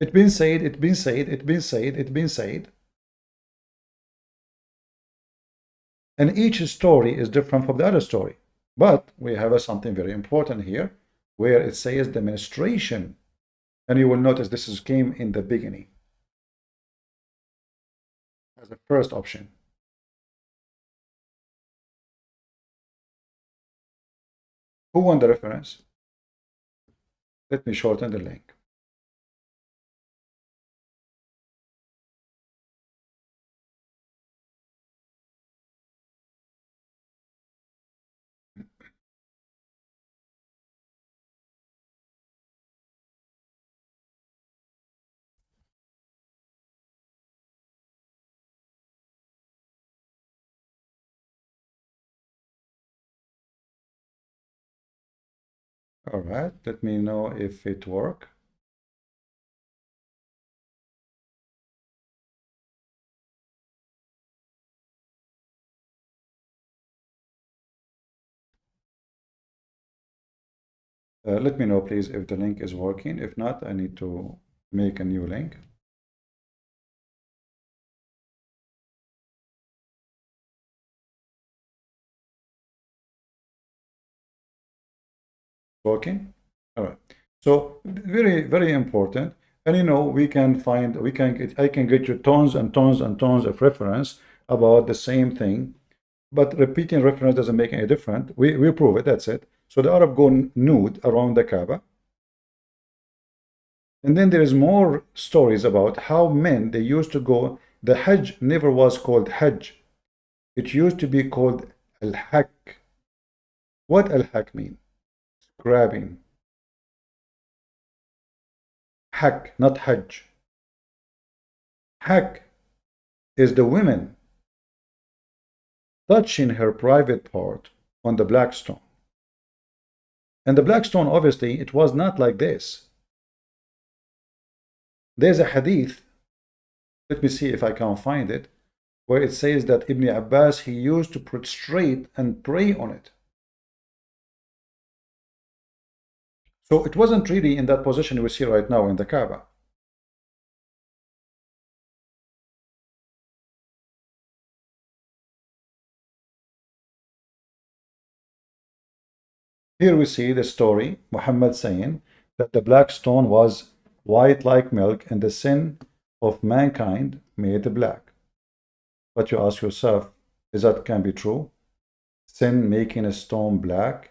It's been said, it's been said, it's been said, it's been said. And each story is different from the other story. But we have something very important here, where it says demonstration. And you will notice this came in the beginning as the first option. Who won the reference? Let me shorten the link. All right, let me know if it works. Let me know, please, if the link is working. If not, I need to make a new link. Working? All right. So very, very important. And you know, I can get you tons and tons and tons of reference about the same thing, but repeating reference doesn't make any difference. We prove it, that's it. So the Arab go nude around the Kaaba. And then there is more stories about how men, they used to go, the Hajj never was called Hajj. It used to be called Al-Hajj. What al-hak mean? Grabbing. Hak, not hajj. Hak is the woman touching her private part on the Blackstone. And the Blackstone, obviously, it was not like this. There's a hadith, let me see if I can find it, where it says that Ibn Abbas, he used to prostrate and pray on it. So it wasn't really in that position we see right now in the Kaaba. Here we see the story, Muhammad saying that the black stone was white like milk and the sin of mankind made it black. But you ask yourself, is that can be true? Sin making a stone black?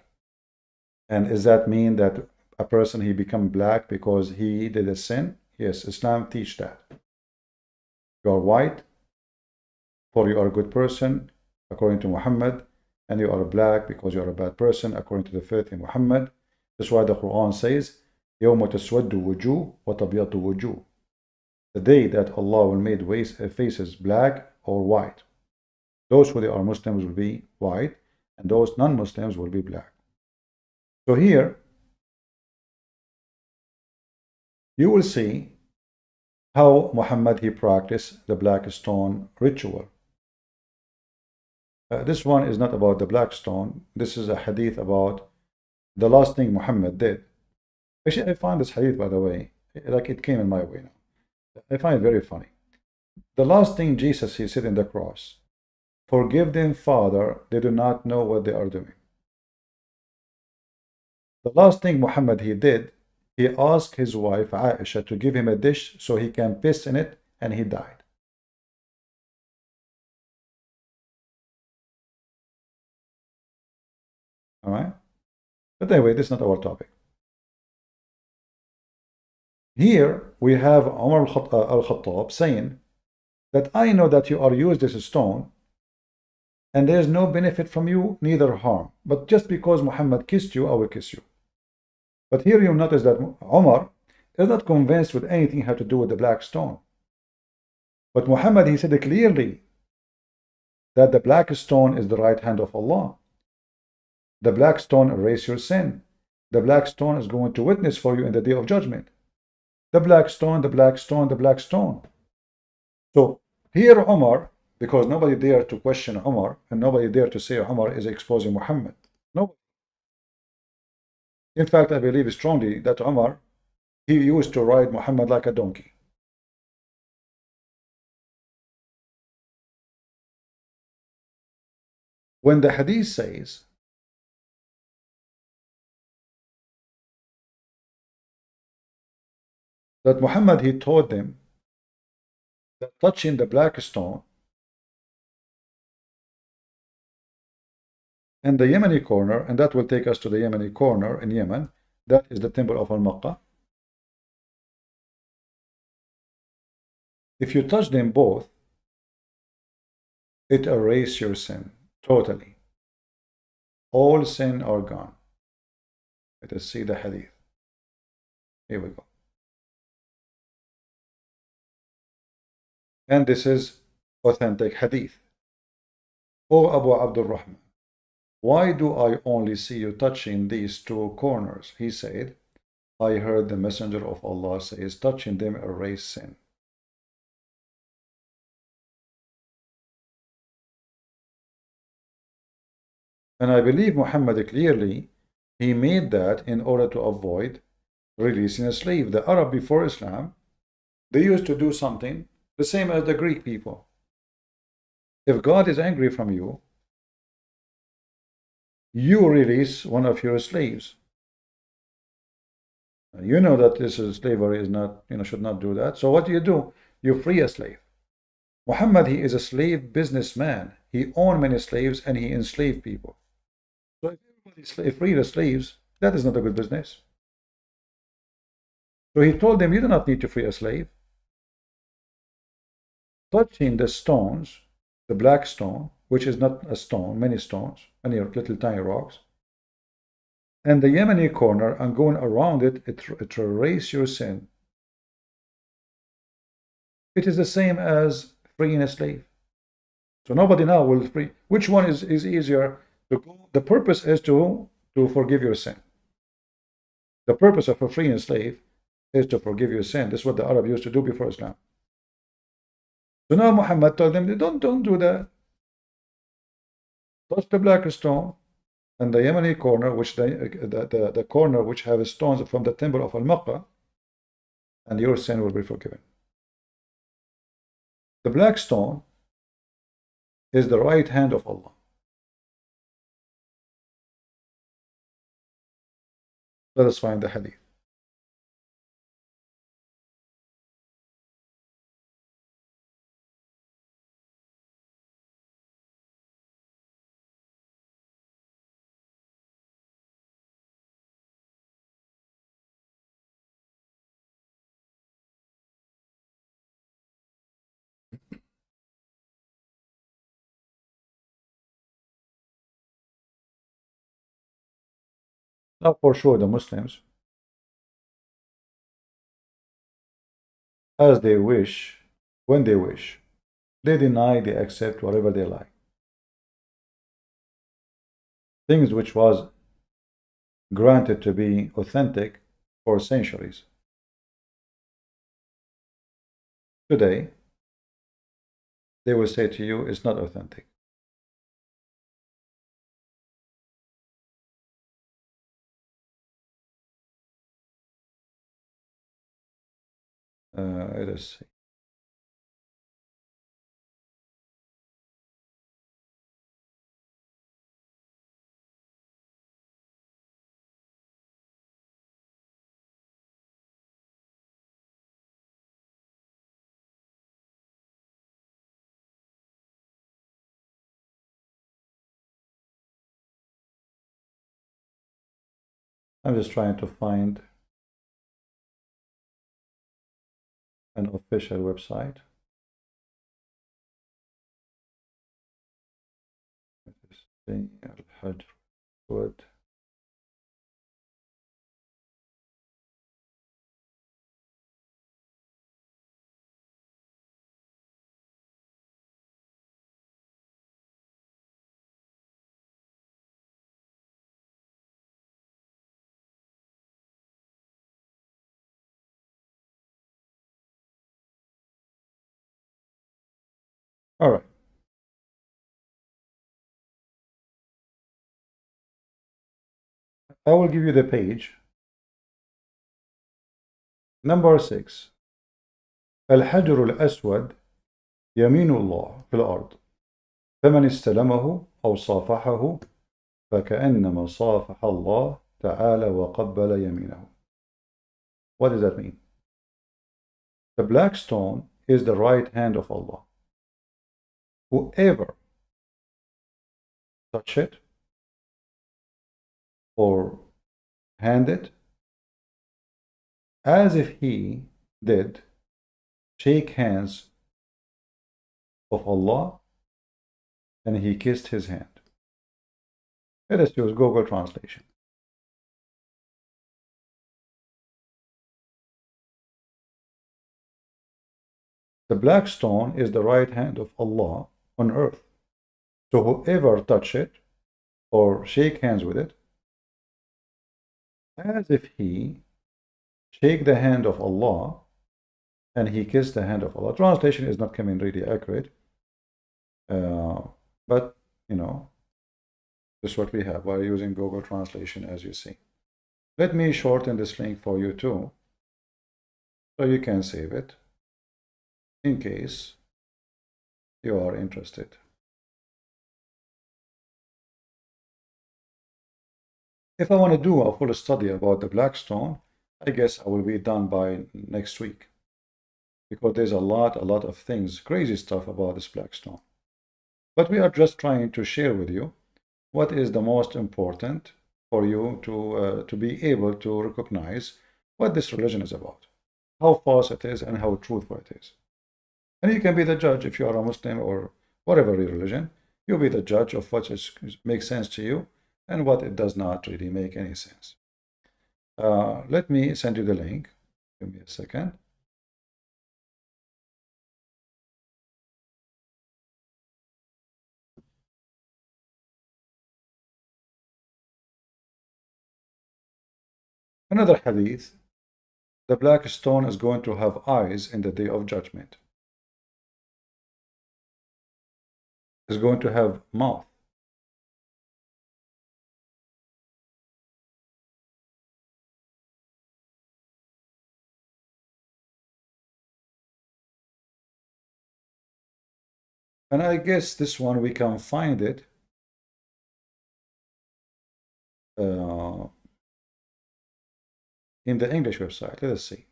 And does that mean that a person he become black because he did a sin? Yes, Islam teach that. You are white, for you are a good person, according to Muhammad, and you are black because you are a bad person, according to the faith in Muhammad. That's why the Quran says, يَوْمَ تَسْوَدُّ وُجُوهٌ وَتَبْيَضُّ وُجُوهٌ. The day that Allah will make faces black or white. Those who they are Muslims will be white, and those non-Muslims will be black. So here, you will see how Muhammad he practiced the black stone ritual. This one is not about the black stone. This is a hadith about the last thing Muhammad did. Actually, I found this hadith, by the way, like it came in my way now. I find it very funny. The last thing Jesus, he said in the cross, forgive them, Father, they do not know what they are doing. The last thing Muhammad he did, he asked his wife Aisha to give him a dish so he can piss in it, and he died. All right? But anyway, this is not our topic. Here we have Umar al-Khattab saying that I know that you are used as a stone and there is no benefit from you, neither harm. But just because Muhammad kissed you, I will kiss you. But here you notice that Umar is not convinced with anything had to do with the black stone. But Muhammad, he said clearly that the black stone is the right hand of Allah. The black stone erases your sin. The black stone is going to witness for you in the day of judgment. The black stone, the black stone, the black stone. So here Umar, because nobody dared to question Umar and nobody dared to say Umar is exposing Muhammad. No. In fact, I believe strongly that Umar, he used to ride Muhammad like a donkey. When the hadith says that Muhammad, he told them that touching the black stone and the Yemeni corner, and that will take us to the Yemeni corner in Yemen, that is the temple of Al-Makkah. If you touch them both, it erases your sin totally. All sin are gone. Let us see the hadith. Here we go. And this is authentic hadith. O Abu Abdul Rahman, why do I only see you touching these two corners? He said, I heard the Messenger of Allah says, touching them erase sin. And I believe Muhammad clearly, he made that in order to avoid releasing a slave. The Arab before Islam, they used to do something the same as the Greek people. If God is angry from you, you release one of your slaves. You know that this is slavery is not, should not do that. So what do? You free a slave. Muhammad, he is a slave businessman. He owned many slaves and he enslaved people. So if everybody free the slaves, that is not a good business. So he told them, you do not need to free a slave. Touching the stones, the black stone, which is not a stone, many stones, many little tiny rocks, and the Yemeni corner and going around it, it will erase your sin. It is the same as freeing a slave. So nobody now will free. Which one is easier to go? The purpose is to forgive your sin. The purpose of a freeing a slave is to forgive your sin. This is what the Arab used to do before Islam. So now Muhammad told them, don't do that. Touch the black stone and the Yemeni corner, which the corner which have stones from the temple of Al-Makkah, and your sin will be forgiven. The black stone is the right hand of Allah. Let us find the hadith. Now, for sure, the Muslims, as they wish, when they wish, they deny, they accept whatever they like. Things which was granted to be authentic for centuries. Today, they will say to you, it's not authentic. Let us see. I'm just trying to find an official website. الحجر الأسود. All right. I will give you the page. Number 6. الحجر الأسود يمين الله في الأرض فمن استلمه أو صافحه فكأنما صافح الله تعالى وقبل يمينه. What does that mean? The black stone is the right hand of Allah. Whoever touch it or hand it as if he did shake hands of Allah and he kissed his hand. Let us use Google Translation. The black stone is the right hand of Allah on earth. So whoever touch it or shake hands with it, as if he shake the hand of Allah and he kissed the hand of Allah. Translation is not coming really accurate, but you know, this is what we have while using Google Translation, as you see. Let me shorten this link for you too, so you can save it in case you are interested. If I want to do a full study about the Blackstone, I guess I will be done by next week, because there's a lot of things, crazy stuff about this Blackstone. But we are just trying to share with you what is the most important for you to be able to recognize what this religion is about, how false it is and how truthful it is. And you can be the judge if you are a Muslim or whatever your religion. You'll be the judge of what makes sense to you and what it does not really make any sense. Let me send you the link. Give me a second. Another hadith, the black stone is going to have eyes in the day of judgment. It's going to have mouth. And I guess this one we can find it in the English website. Let us see.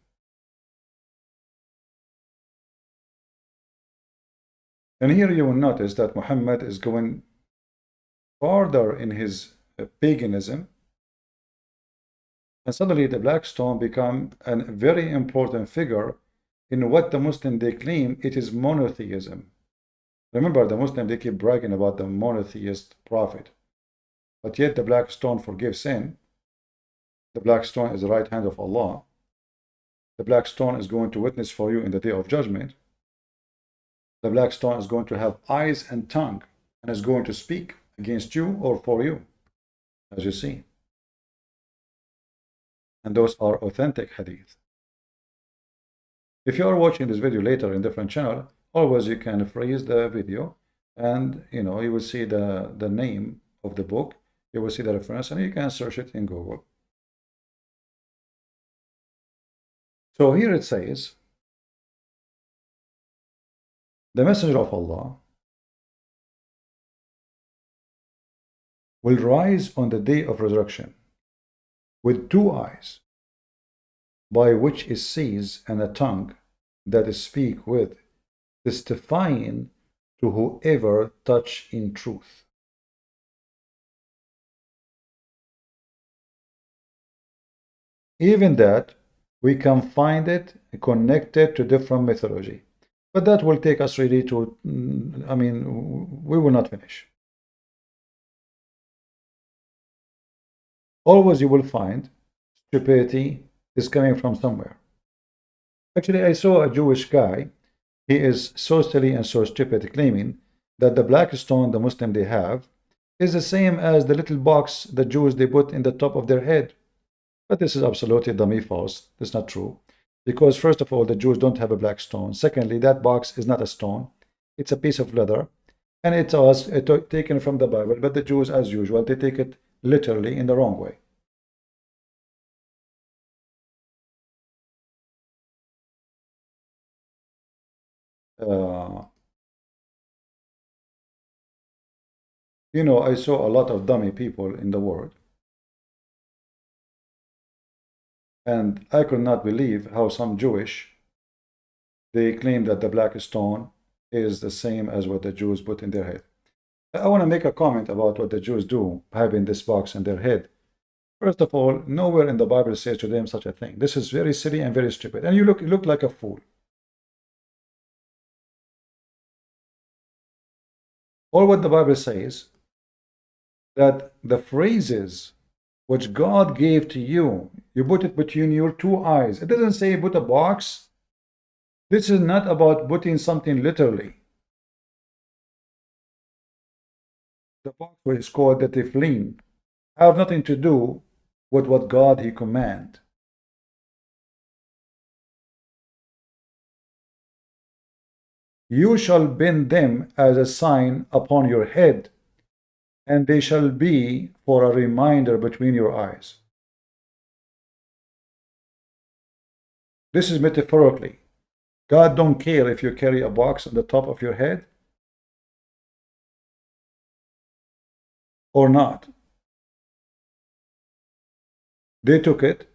And here you will notice that Muhammad is going farther in his paganism, and suddenly the black stone become a very important figure in what the Muslim they claim it is monotheism. Remember, the Muslim they keep bragging about the monotheist prophet, but yet the black stone forgives sin. The black stone is the right hand of Allah. The black stone is going to witness for you in the day of judgment. The black stone is going to have eyes and tongue, and is going to speak against you or for you, as you see. And those are authentic hadith. If you are watching this video later in different channel, always you can freeze the video, and you will see the name of the book, you will see the reference, and you can search it in Google. So here it says, the messenger of Allah will rise on the day of resurrection with 2 eyes, by which it sees, and a tongue that is speak with, testifying to whoever touch in truth. Even that, we can find it connected to different mythology. But that will take us really to, we will not finish. Always you will find stupidity is coming from somewhere. Actually, I saw a Jewish guy. He is so silly and so stupid, claiming that the black stone the Muslim they have is the same as the little box the Jews they put in the top of their head. But this is absolutely dummy false. It's not true. Because first of all, the Jews don't have a black stone. Secondly, that box is not a stone. It's a piece of leather. And it was taken from the Bible. But the Jews, as usual, they take it literally in the wrong way. I saw a lot of dummy people in the world. And I could not believe how some Jewish, they claim that the black stone is the same as what the Jews put in their head. I want to make a comment about what the Jews do, having this box in their head. First of all, nowhere in the Bible says to them such a thing. This is very silly and very stupid. And you look like a fool. All what the Bible says, that the phrases which God gave to you, you put it between your 2 eyes. It doesn't say put a box. This is not about putting something literally. The box which is called the Tiflin have nothing to do with what God He command. You shall bind them as a sign upon your head, and they shall be for a reminder between your eyes. This is metaphorically. God don't care if you carry a box on the top of your head or not. They took it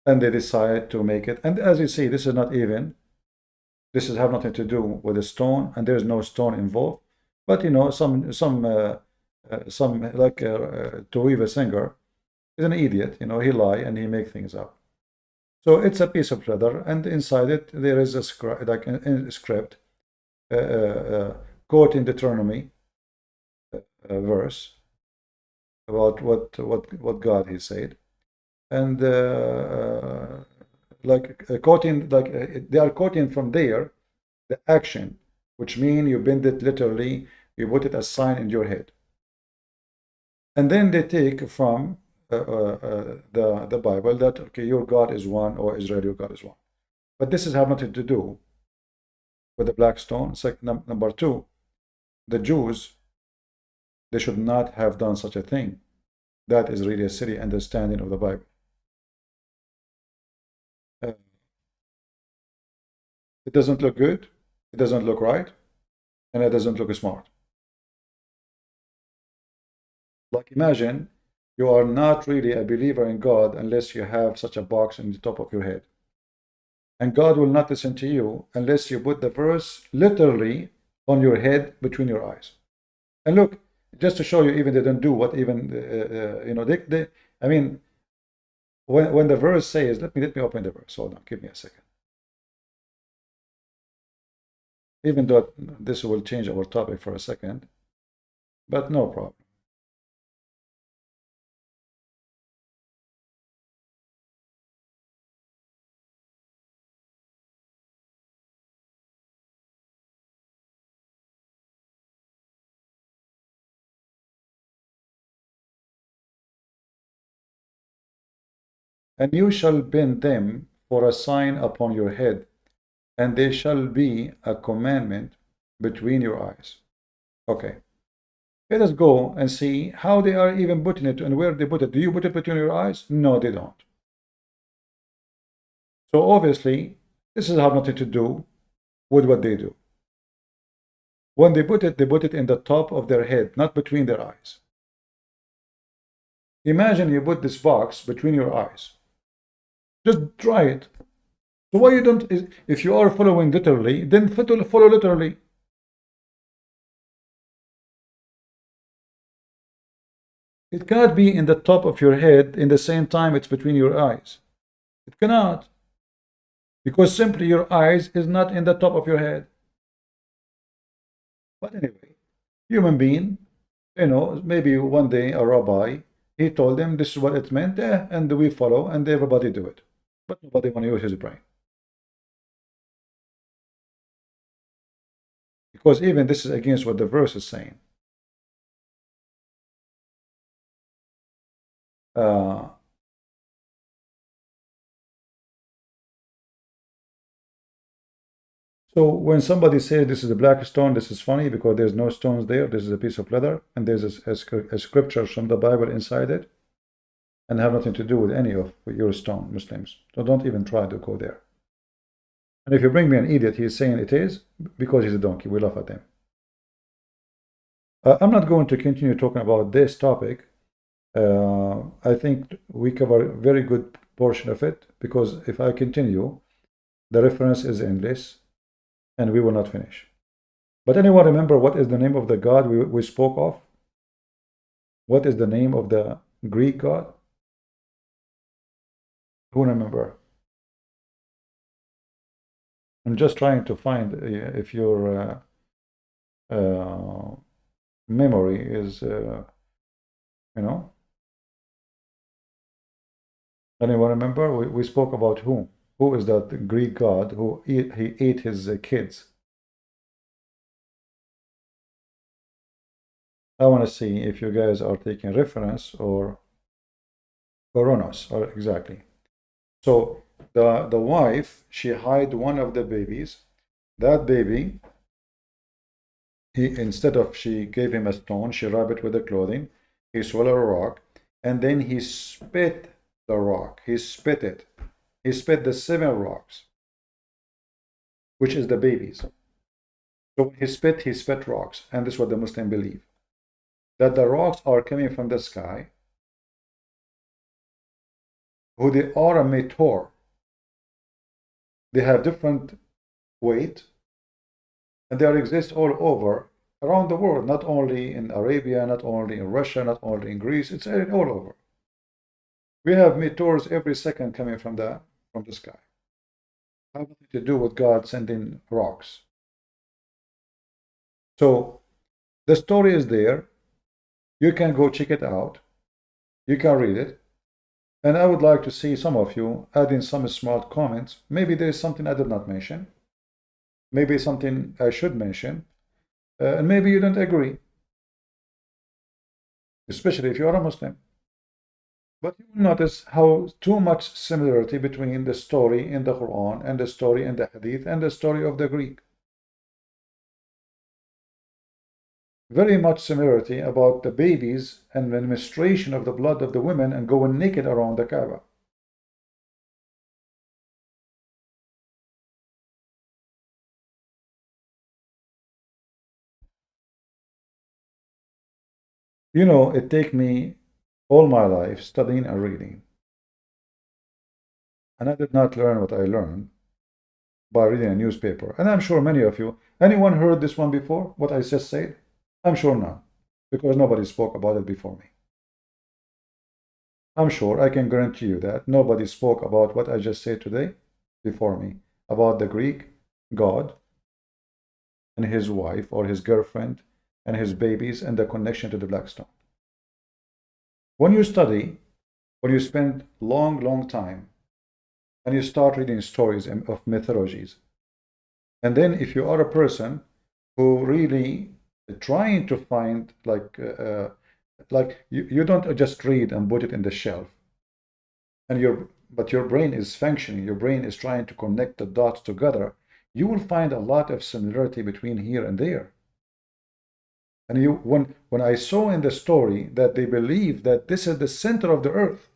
and they decided to make it. And as you see, this is not even. This is have nothing to do with a stone, and there is no stone involved. But some like Toiva singer is an idiot. He lie and he make things up. So it's a piece of leather, and inside it there is a script, like a script, quote in Deuteronomy verse, about what God he said, and quoting, they are quoting from there the action, which mean you bend it literally, you put it as sign in your head, and then they take from the Bible that okay, your God is one, or Israel, your God is one. But this has nothing to do with the Blackstone. Number two, the Jews, they should not have done such a thing. That is really a silly understanding of the Bible. It doesn't look good, it doesn't look right, and it doesn't look smart. Like imagine you are not really a believer in God unless you have such a box in the top of your head. And God will not listen to you unless you put the verse literally on your head between your eyes. And look, just to show you, even they don't do what even, you know, I mean, when the verse says, let me open the verse. Hold on, give me a second. Even though this will change our topic for a second, but no problem. And you shall bind them for a sign upon your head, and they shall be a commandment between your eyes. Okay. Let us go and see how they are even putting it and where they put it. Do you put it between your eyes? No, they don't. So obviously, this has nothing to do with what they do. When they put it in the top of their head, not between their eyes. Imagine you put this box between your eyes. Just try it. So why you don't, if you are following literally, then follow literally. It cannot be in the top of your head in the same time it's between your eyes. It cannot. Because simply your eyes is not in the top of your head. But anyway, human being, you know, maybe one day a rabbi, he told them this is what it meant, and we follow, and everybody do it. But nobody want to use his brain. Because even this is against what the verse is saying. So when somebody says this is a black stone, this is funny because there's no stones there. This is a piece of leather, and there's a scripture from the Bible inside it, and have nothing to do with any of your stone Muslims. So don't even try to go there. And if you bring me an idiot, he's saying it is because he's a donkey. We laugh at him. I'm not going to continue talking about this topic. I think we cover a very good portion of it, because if I continue, the reference is endless and we will not finish. But anyone remember what is the name of the God we spoke of? What is the name of the Greek God? Who remember? I'm just trying to find if your memory is, you know. Anyone remember? We spoke about who? Who is that Greek God who he ate his kids? I want to see if you guys are taking reference or Coronos, or exactly. So the wife, she hid one of the babies. That baby, instead of she gave him a stone, she rubbed it with the clothing. He swallowed a rock, and then he spit the rock. He spit it. He spit the 7 rocks, which is the babies. So when he spit rocks, and this is what the Muslims believe, that the rocks are coming from the sky, who they are a meteor. They have different weight, and they exist all over around the world, not only in Arabia, not only in Russia, not only in Greece. It's all over. We have meteors every second coming from the sky. Have nothing to do with God sending rocks. So the story is there. You can go check it out. You can read it. And I would like to see some of you adding some smart comments. Maybe there is something I did not mention. Maybe something I should mention. And maybe you don't agree, especially if you are a Muslim. But you will notice how too much similarity between the story in the Quran and the story in the Hadith and the story of the Greek. Very much similarity about the babies and the menstruation of the blood of the women and going naked around the Kaaba. You know, it take me all my life studying and reading. And I did not learn what I learned by reading a newspaper. And I'm sure many of you, anyone heard this one before, what I just said? I'm sure not, because nobody spoke about it before me. I'm sure, I can guarantee you that nobody spoke about what I just said today before me, about the Greek god and his wife or his girlfriend and his babies and the connection to the Blackstone. When you study, when you spend long time, and you start reading stories of mythologies, and then if you are a person who really trying to find like you don't just read and put it in the shelf, and but your brain is functioning, your brain is trying to connect the dots together, you will find a lot of similarity between here and there. And when I saw in the story that they believe that this is the center of the earth,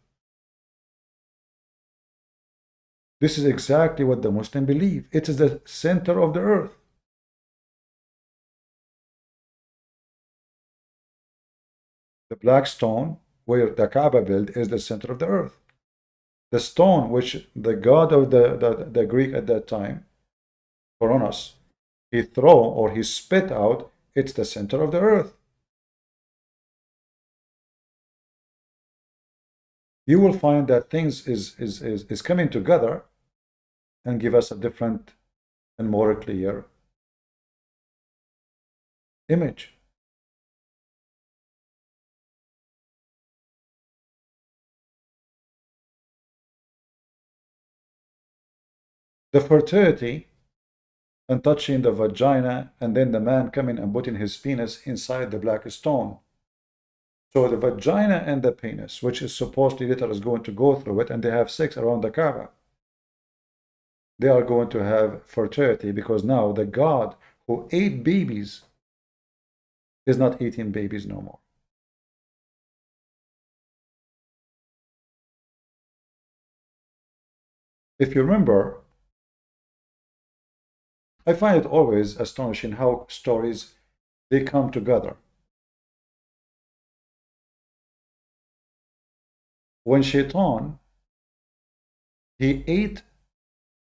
this is exactly what the Muslim believe. It is the center of the earth. The black stone where the Kaaba built is the center of the earth. The stone which the god of the Greek at that time, Coronos, he throw or he spit out, it's the center of the earth. You will find that things is coming together and give us a different and more clear image. The fertility and touching the vagina, and then the man coming and putting his penis inside the black stone. So the vagina and the penis, which is supposedly later is going to go through it, and they have sex around the Kaaba. They are going to have fertility because now the God who ate babies is not eating babies no more. If you remember, I find it always astonishing how stories, they come together. When Shaitan, he ate,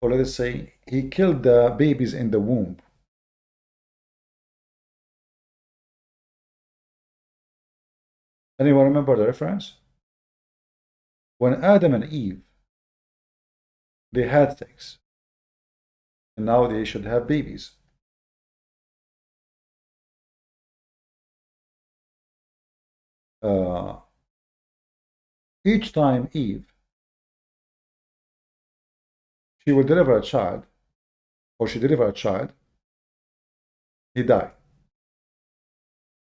or let's say, he killed the babies in the womb. Anyone remember the reference? When Adam and Eve, they had sex, and now they should have babies. Each time Eve, she will deliver a child, or she deliver a child, he died.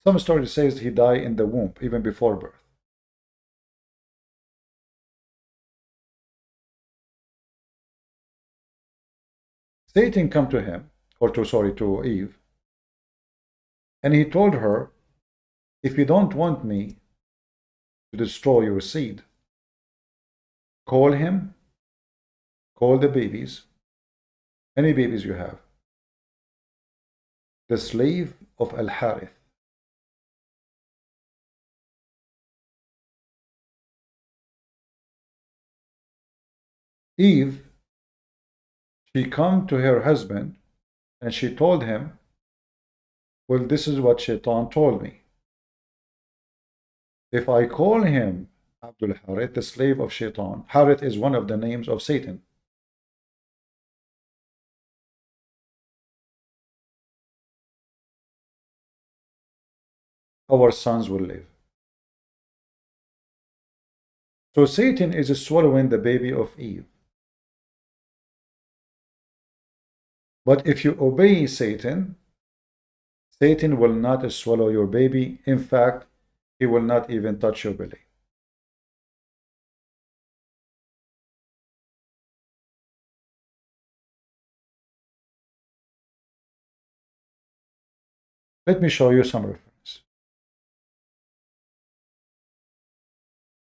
Some story says he died in the womb, even before birth. Satan come to him, or to Eve, and he told her, if you don't want me to destroy your seed, call him, call the babies, any babies you have, the slave of Al-Harith. Eve, she come to her husband and she told him, well, this is what Shaitan told me. If I call him Abdul Harith, the slave of Shaitan, Harith is one of the names of Satan. Our sons will live. So Satan is swallowing the baby of Eve. But if you obey Satan, Satan will not swallow your baby. In fact, he will not even touch your belly. Let me show you some reference.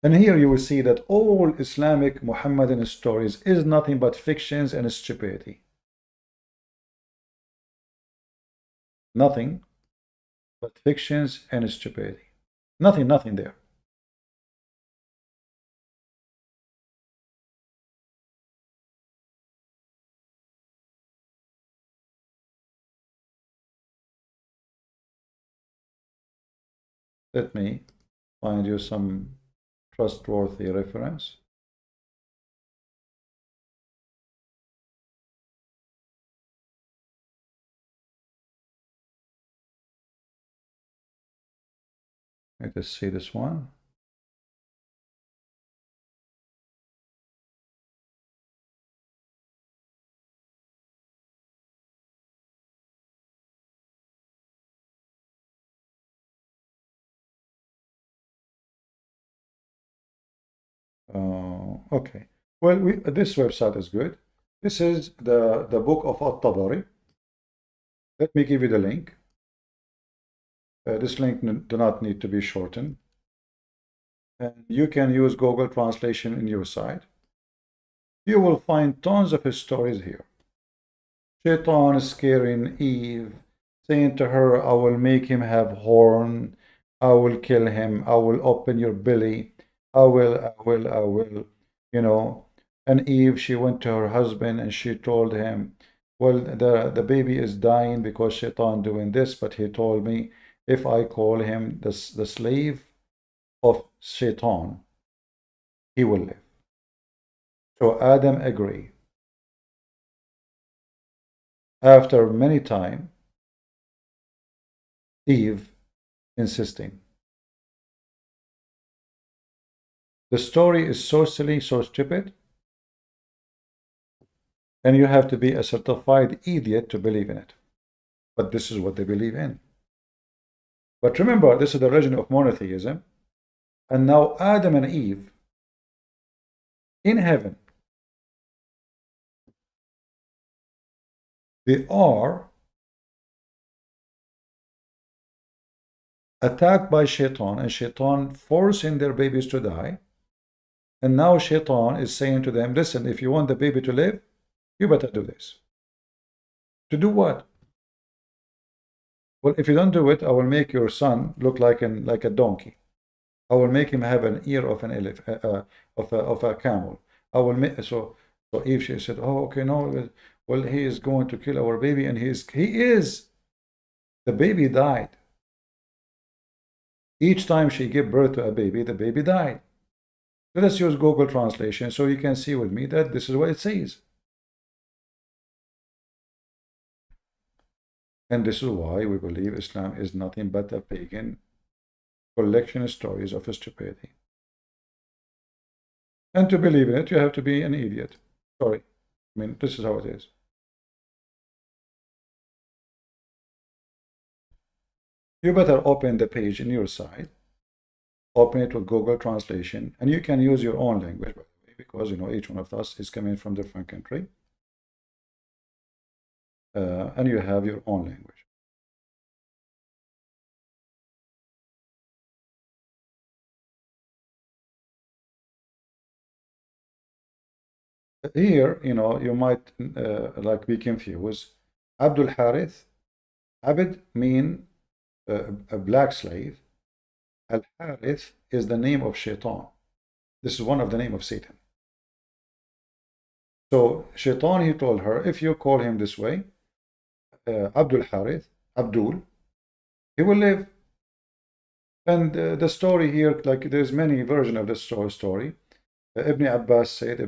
And here you will see that all Islamic Muhammadan stories is nothing but fictions and stupidity. Nothing but fictions and stupidity. Nothing there. Let me find you some trustworthy reference. Let us see this one. Okay. Well, this website is good. This is the book of At-Tabari. Let me give you the link. This link do not need to be shortened. And you can use Google Translation in your site. You will find tons of stories here. Shaitan scaring Eve, saying to her, I will make him have horn, I will kill him, I will open your belly, I will, you know. And Eve, she went to her husband and she told him, well, the baby is dying because Shaitan doing this, but he told me if I call him the slave of Shaitan, he will live. So Adam agreed. After many time, Eve insisting. The story is so silly, so stupid, and you have to be a certified idiot to believe in it. But this is what they believe in. But remember, this is the religion of monotheism. And now Adam and Eve in heaven, they are attacked by Shaitan, and Shaitan forcing their babies to die. And now Shaitan is saying to them, listen, if you want the baby to live, you better do this. To do what? Well, if you don't do it, I will make your son look like a donkey. I will make him have an ear of an elephant, of a camel. I will make so Eve, she said, oh, okay, no, well, he is going to kill our baby, and he is. The baby died. Each time she gave birth to a baby, the baby died. Let us use Google Translation so you can see with me that this is what it says. And this is why we believe Islam is nothing but a pagan collection of stories of stupidity. And to believe in it, you have to be an idiot. Sorry. I mean, this is how it is. You better open the page in your site, open it with Google Translation, and you can use your own language, by the way, because you know each one of us is coming from different country, and you have your own language. Here, you know, you might like be confused. Abdul Harith, Abd mean a black slave. Al Harith is the name of Shaitan. This is one of the name of Satan. So Shaitan, he told her, if you call him this way, Abdul Harith, Abdul, he will live. And the story here, like there's many versions of this story. Ibn Abbas said,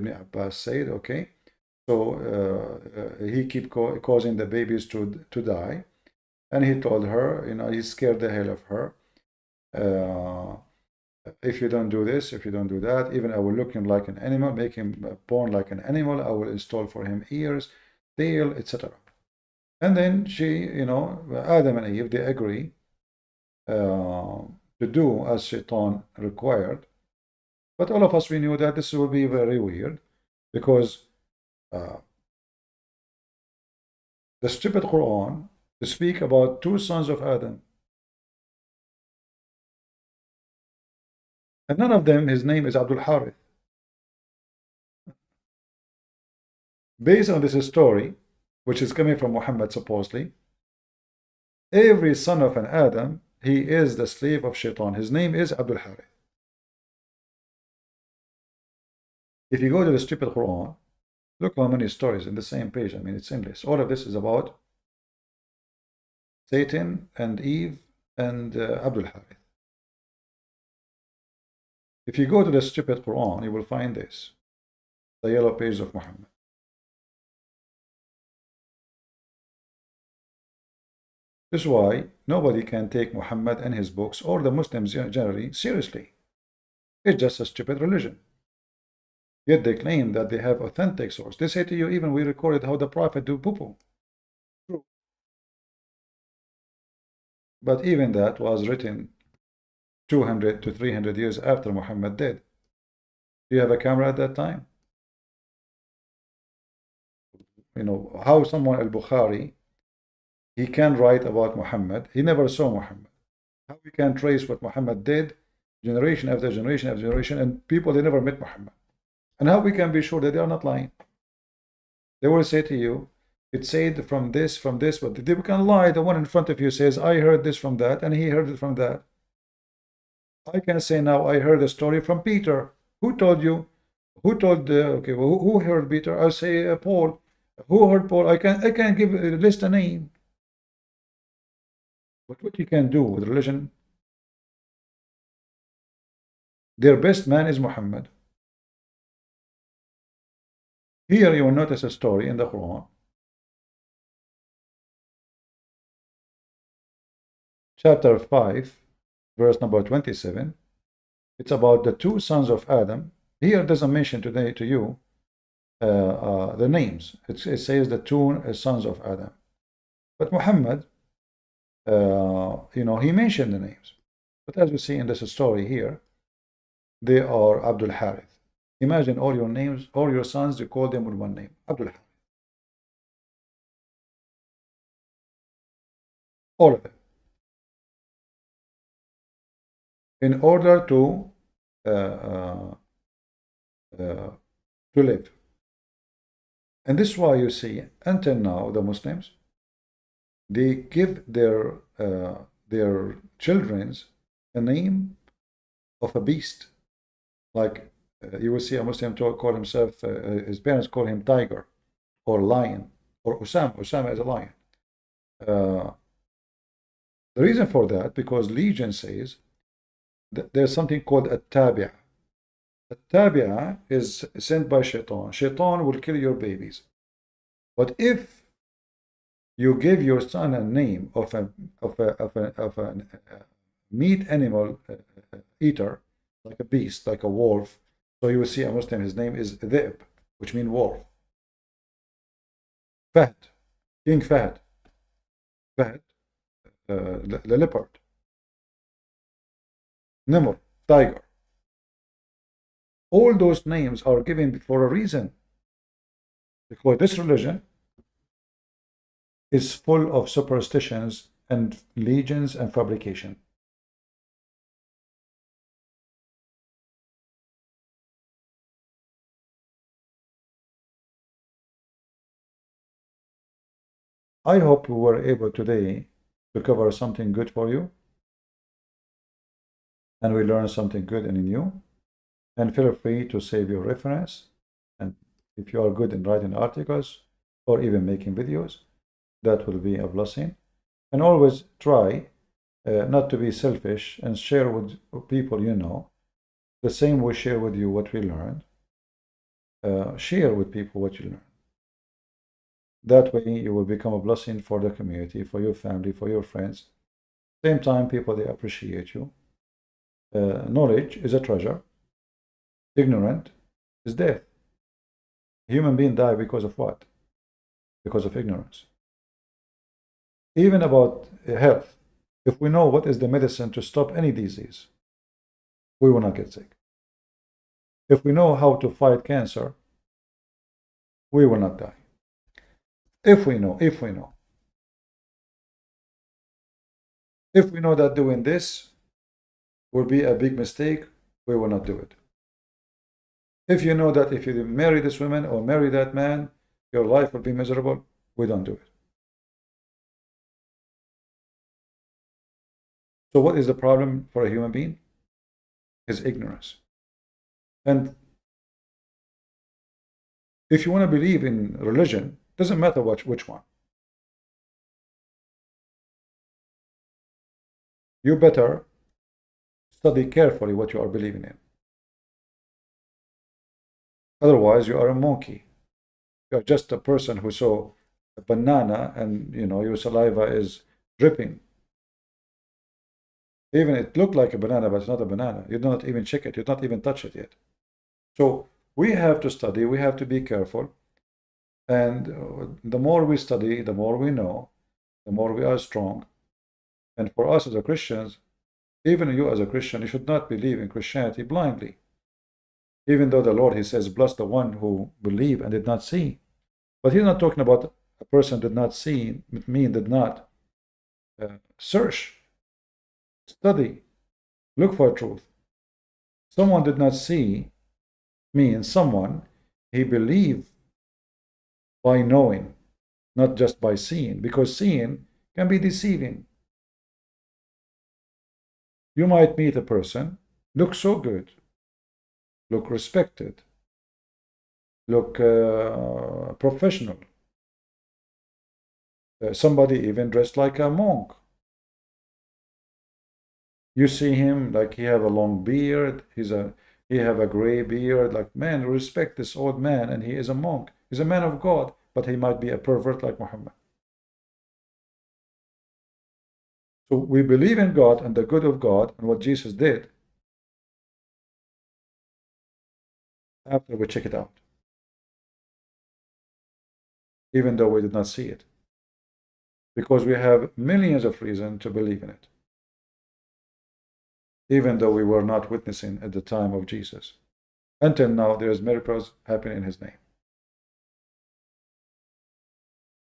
okay. So he keep causing the babies to die. And he told her, you know, he scared the hell of her. If you don't do this, if you don't do that, even I will look him like an animal, make him born like an animal. I will install for him ears, tail, etc. And then she, Adam and Eve, they agree to do as Shaitan required. But all of us, we knew that this will be very weird because the stupid Quran to speak about two sons of Adam. And none of them, his name is Abdul Harith. Based on this story, which is coming from Muhammad supposedly, every son of an Adam, he is the slave of Shaitan. His name is Abdul Harith. If you go to the stupid Quran, look how many stories in the same page. I mean, it's endless. All of this is about Satan and Eve and Abdul Harith. If you go to the stupid Quran, you will find this, the yellow page of Muhammad. This is why nobody can take Muhammad and his books or the Muslims generally seriously. It's just a stupid religion. Yet they claim that they have authentic source. They say to you, even we recorded how the Prophet do poo-poo. True. But even that was written 200 to 300 years after Muhammad did. Do you have a camera at that time? How someone al-Bukhari, he can write about Muhammad. He never saw Muhammad. How we can trace what Muhammad did generation after generation after generation, and people, they never met Muhammad. And how we can be sure that they are not lying? They will say to you, it said from this, but they can lie. The one in front of you says, I heard this from that, and he heard it from that. I can say now, I heard a story from Peter. Who told you? Who told, okay, well, who heard Peter? I'll say Paul. Who heard Paul? I can give list a name. But what you can do with religion, their best man is Muhammad. Here you will notice a story in the Quran. Chapter 5, verse number 27. It's about the two sons of Adam. Here it doesn't mention today to you the names. It says the two sons of Adam. But Muhammad, he mentioned the names. But as we see in this story here, they are Abdul Harith. Imagine all your names, all your sons, you call them with one name, Abdul Harith. All of them. In order to live. And this is why you see, until now, the Muslims, they give their children's a name of a beast. Like you will see a Muslim call himself, his parents call him tiger or lion or Usama. Usama is a lion. The reason for that, because Legion says that there's something called a tabi'ah. A tabi'ah is sent by Shaitan. Shaitan will kill your babies. But if you give your son a name of a meat animal eater, like a beast, like a wolf, so you will see a Muslim, his name is Dhib, which means wolf. Fahd, King Fahd, Fahd, the leopard. Nimr, tiger. All those names are given for a reason. Because this religion is full of superstitions and legends and fabrication. I hope we were able today to cover something good for you, and we learned something good and new. And feel free to save your reference, and if you are good in writing articles or even making videos, that will be a blessing. And always try not to be selfish and share with people you know the same we share with you what we learned. Share with people what you learn. That way you will become a blessing for the community, for your family, for your friends. Same time, people, they appreciate you. knowledge is a treasure. Ignorant is death. Human beings die because of what? Because of ignorance. Even about health, if we know what is the medicine to stop any disease, we will not get sick. If we know how to fight cancer, we will not die. If we know that doing this will be a big mistake, we will not do it. If you know that if you marry this woman or marry that man, your life will be miserable, we don't do it. So what is the problem for a human being? His ignorance. And if you want to believe in religion, doesn't matter which one. You better study carefully what you are believing in. Otherwise, you are a monkey. You are just a person who saw a banana and your saliva is dripping. Even it looked like a banana, but it's not a banana. You do not even check it. You don't even touch it yet. So we have to study. We have to be careful. And the more we study, the more we know, the more we are strong. And for us as Christians, even you as a Christian, you should not believe in Christianity blindly. Even though the Lord, he says, bless the one who believe and did not see. But he's not talking about a person did not see, did not search, study, look for truth. Someone did not see means someone, he believed by knowing, not just by seeing, because seeing can be deceiving. You might meet a person, look so good, look respected, look professional. Somebody even dressed like a monk. You see him like he have a long beard, he have a gray beard, like, man, respect this old man, and he is a monk. He's a man of God, but he might be a pervert like Muhammad. So we believe in God and the good of God and what Jesus did after we check it out, even though we did not see it, because we have millions of reasons to believe in it, even though we were not witnessing at the time of Jesus. Until now, there's miracles happening in his name.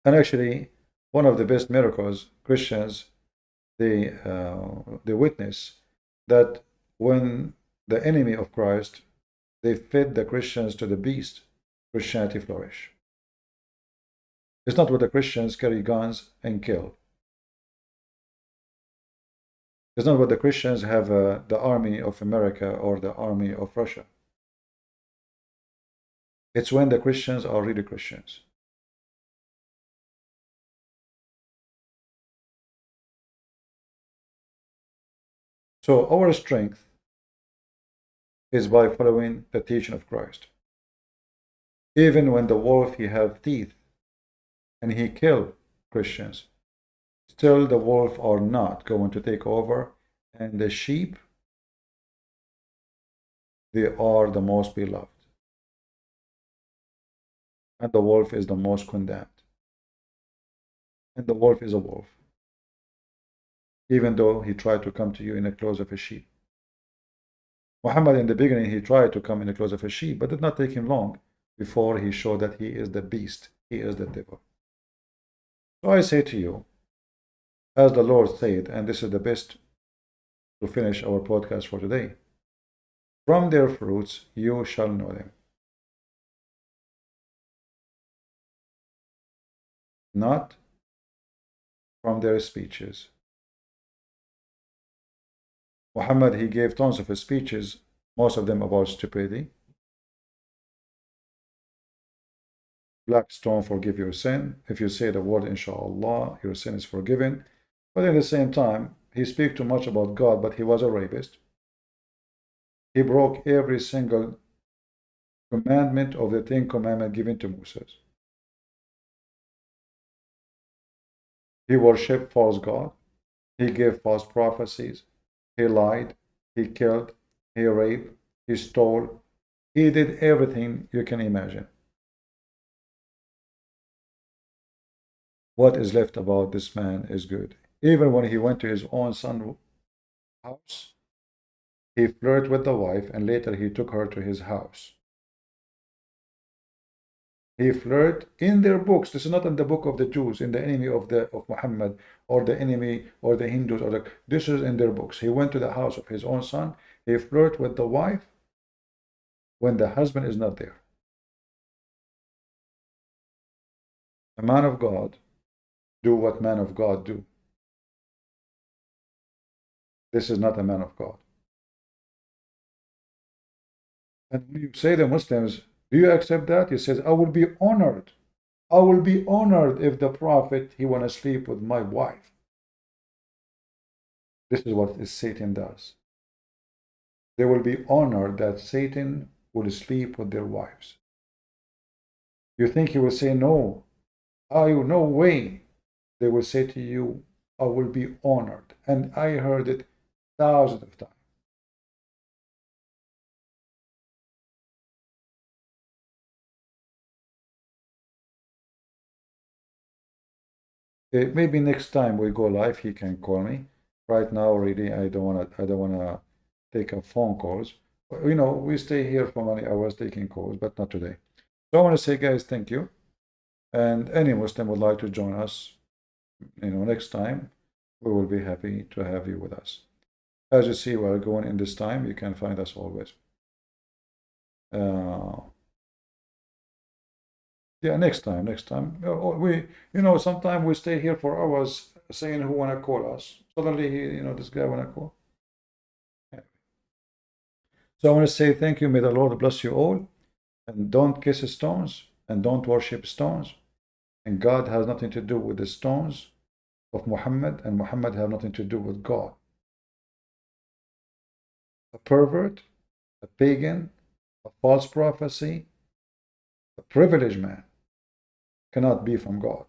And actually, one of the best miracles, Christians, they witness that when the enemy of Christ, they fed the Christians to the beast, Christianity flourished. It's not what the Christians carry guns and kill. It's not what the Christians have the army of America or the army of Russia. It's when the Christians are really Christians. So our strength is by following the teaching of Christ. Even when the wolf, he have teeth and he kill Christians, still the wolf are not going to take over, and the sheep, they are the most beloved. And the wolf is the most condemned. And the wolf is a wolf, even though he tried to come to you in the clothes of a sheep. Muhammad, in the beginning, he tried to come in the clothes of a sheep, but it did not take him long before he showed that he is the beast, he is the devil. So I say to you, as the Lord said, and this is the best to finish our podcast for today, from their fruits you shall know them. Not from their speeches. Muhammad, he gave tons of speeches, most of them about stupidity. Blackstone, forgive your sin. If you say the word inshallah, your sin is forgiven. But at the same time, he speaks too much about God, but he was a rapist. He broke every single commandment of the 10 commandments given to Moses. He worshipped false God. He gave false prophecies. He lied. he killed, he raped, he stole, he did everything you can imagine. What is left about this man is good. Even when he went to his own son's house, he flirted with the wife, and later he took her to his house. He flirted in their books. This is not in the book of the Jews, in the enemy of Muhammad, or the enemy, or the Hindus, or this is in their books. He went to the house of his own son. He flirted with the wife when the husband is not there. A man of God do what man of God do. This is not a man of God. And when you say to Muslims, do you accept that? He says, I will be honored. I will be honored if the Prophet, he want to sleep with my wife. This is what Satan does. They will be honored that Satan will sleep with their wives. You think he will say no? No way. They will say to you, I will be honored. And I heard it thousands of times. Maybe next time we go live, he can call me. Right now, really, I don't wanna take up phone calls. You know, we stay here for many hours taking calls, but not today. So I want to say, guys, thank you. And any Muslim would like to join us, you know, next time, we will be happy to have you with us. As you see, we're going in this time. You can find us always. Yeah, next time. We, you know, sometimes we stay here for hours saying who wanna call us. Suddenly, you know, this guy wanna call. Yeah. So I want to say thank you. May the Lord bless you all. And don't kiss stones, and don't worship stones. And God has nothing to do with the stones of Muhammad, and Muhammad has nothing to do with God. A pervert, a pagan, a false prophecy, a privileged man cannot be from God.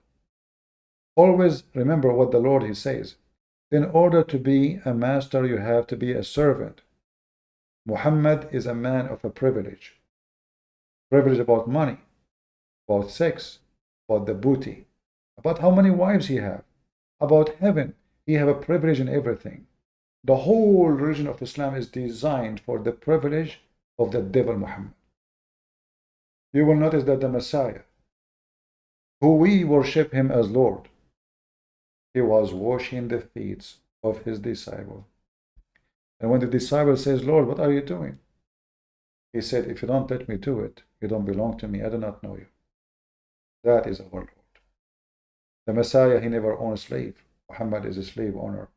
Always remember what the Lord, he says. In order to be a master, you have to be a servant. Muhammad is a man of a privilege. Privilege about money, about sex, about the booty, about how many wives he have, about heaven. He have a privilege in everything. The whole religion of Islam is designed for the privilege of the devil Muhammad. You will notice that the Messiah, who we worship him as Lord, he was washing the feet of his disciple. And when the disciple says, Lord, what are you doing? He said, if you don't let me do it, you don't belong to me. I do not know you. That is our Lord. The Messiah, he never owned a slave. Muhammad is a slave owner.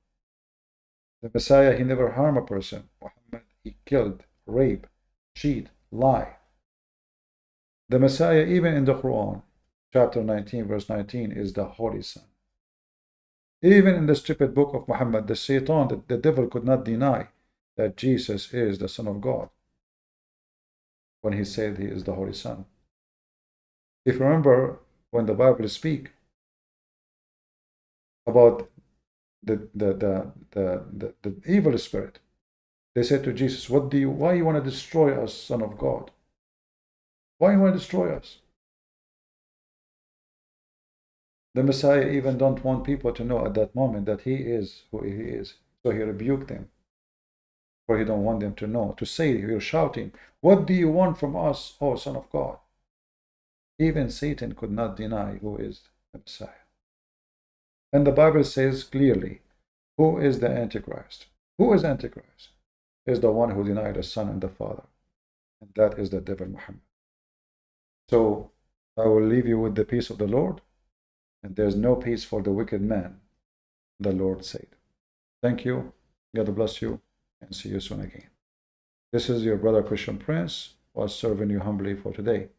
The Messiah, he never harmed a person. Muhammad, he killed, raped, cheat, lie. The Messiah, even in the Quran, chapter 19, verse 19, is the Holy Son. Even in the stupid book of Muhammad, the Satan, the devil, could not deny that Jesus is the Son of God when he said he is the Holy Son. If you remember, when the Bible speaks about the evil spirit, they said to Jesus, why you want to destroy us, Son of God? Why you want to destroy us? The Messiah even don't want people to know at that moment that he is who he is. So he rebuked them. For he don't want them to know. To say, you're shouting, what do you want from us, O Son of God? Even Satan could not deny who is the Messiah. And the Bible says clearly, who is the Antichrist? Who is Antichrist? Is the one who denied the Son and the Father. And that is the devil Muhammad. So I will leave you with the peace of the Lord. And there's no peace for the wicked man, the Lord said. Thank you. God bless you. And see you soon again. This is your brother Christian Prince, was serving you humbly for today.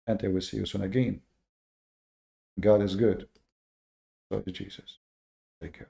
And I will see you soon again. God is good. So is Jesus. Take care.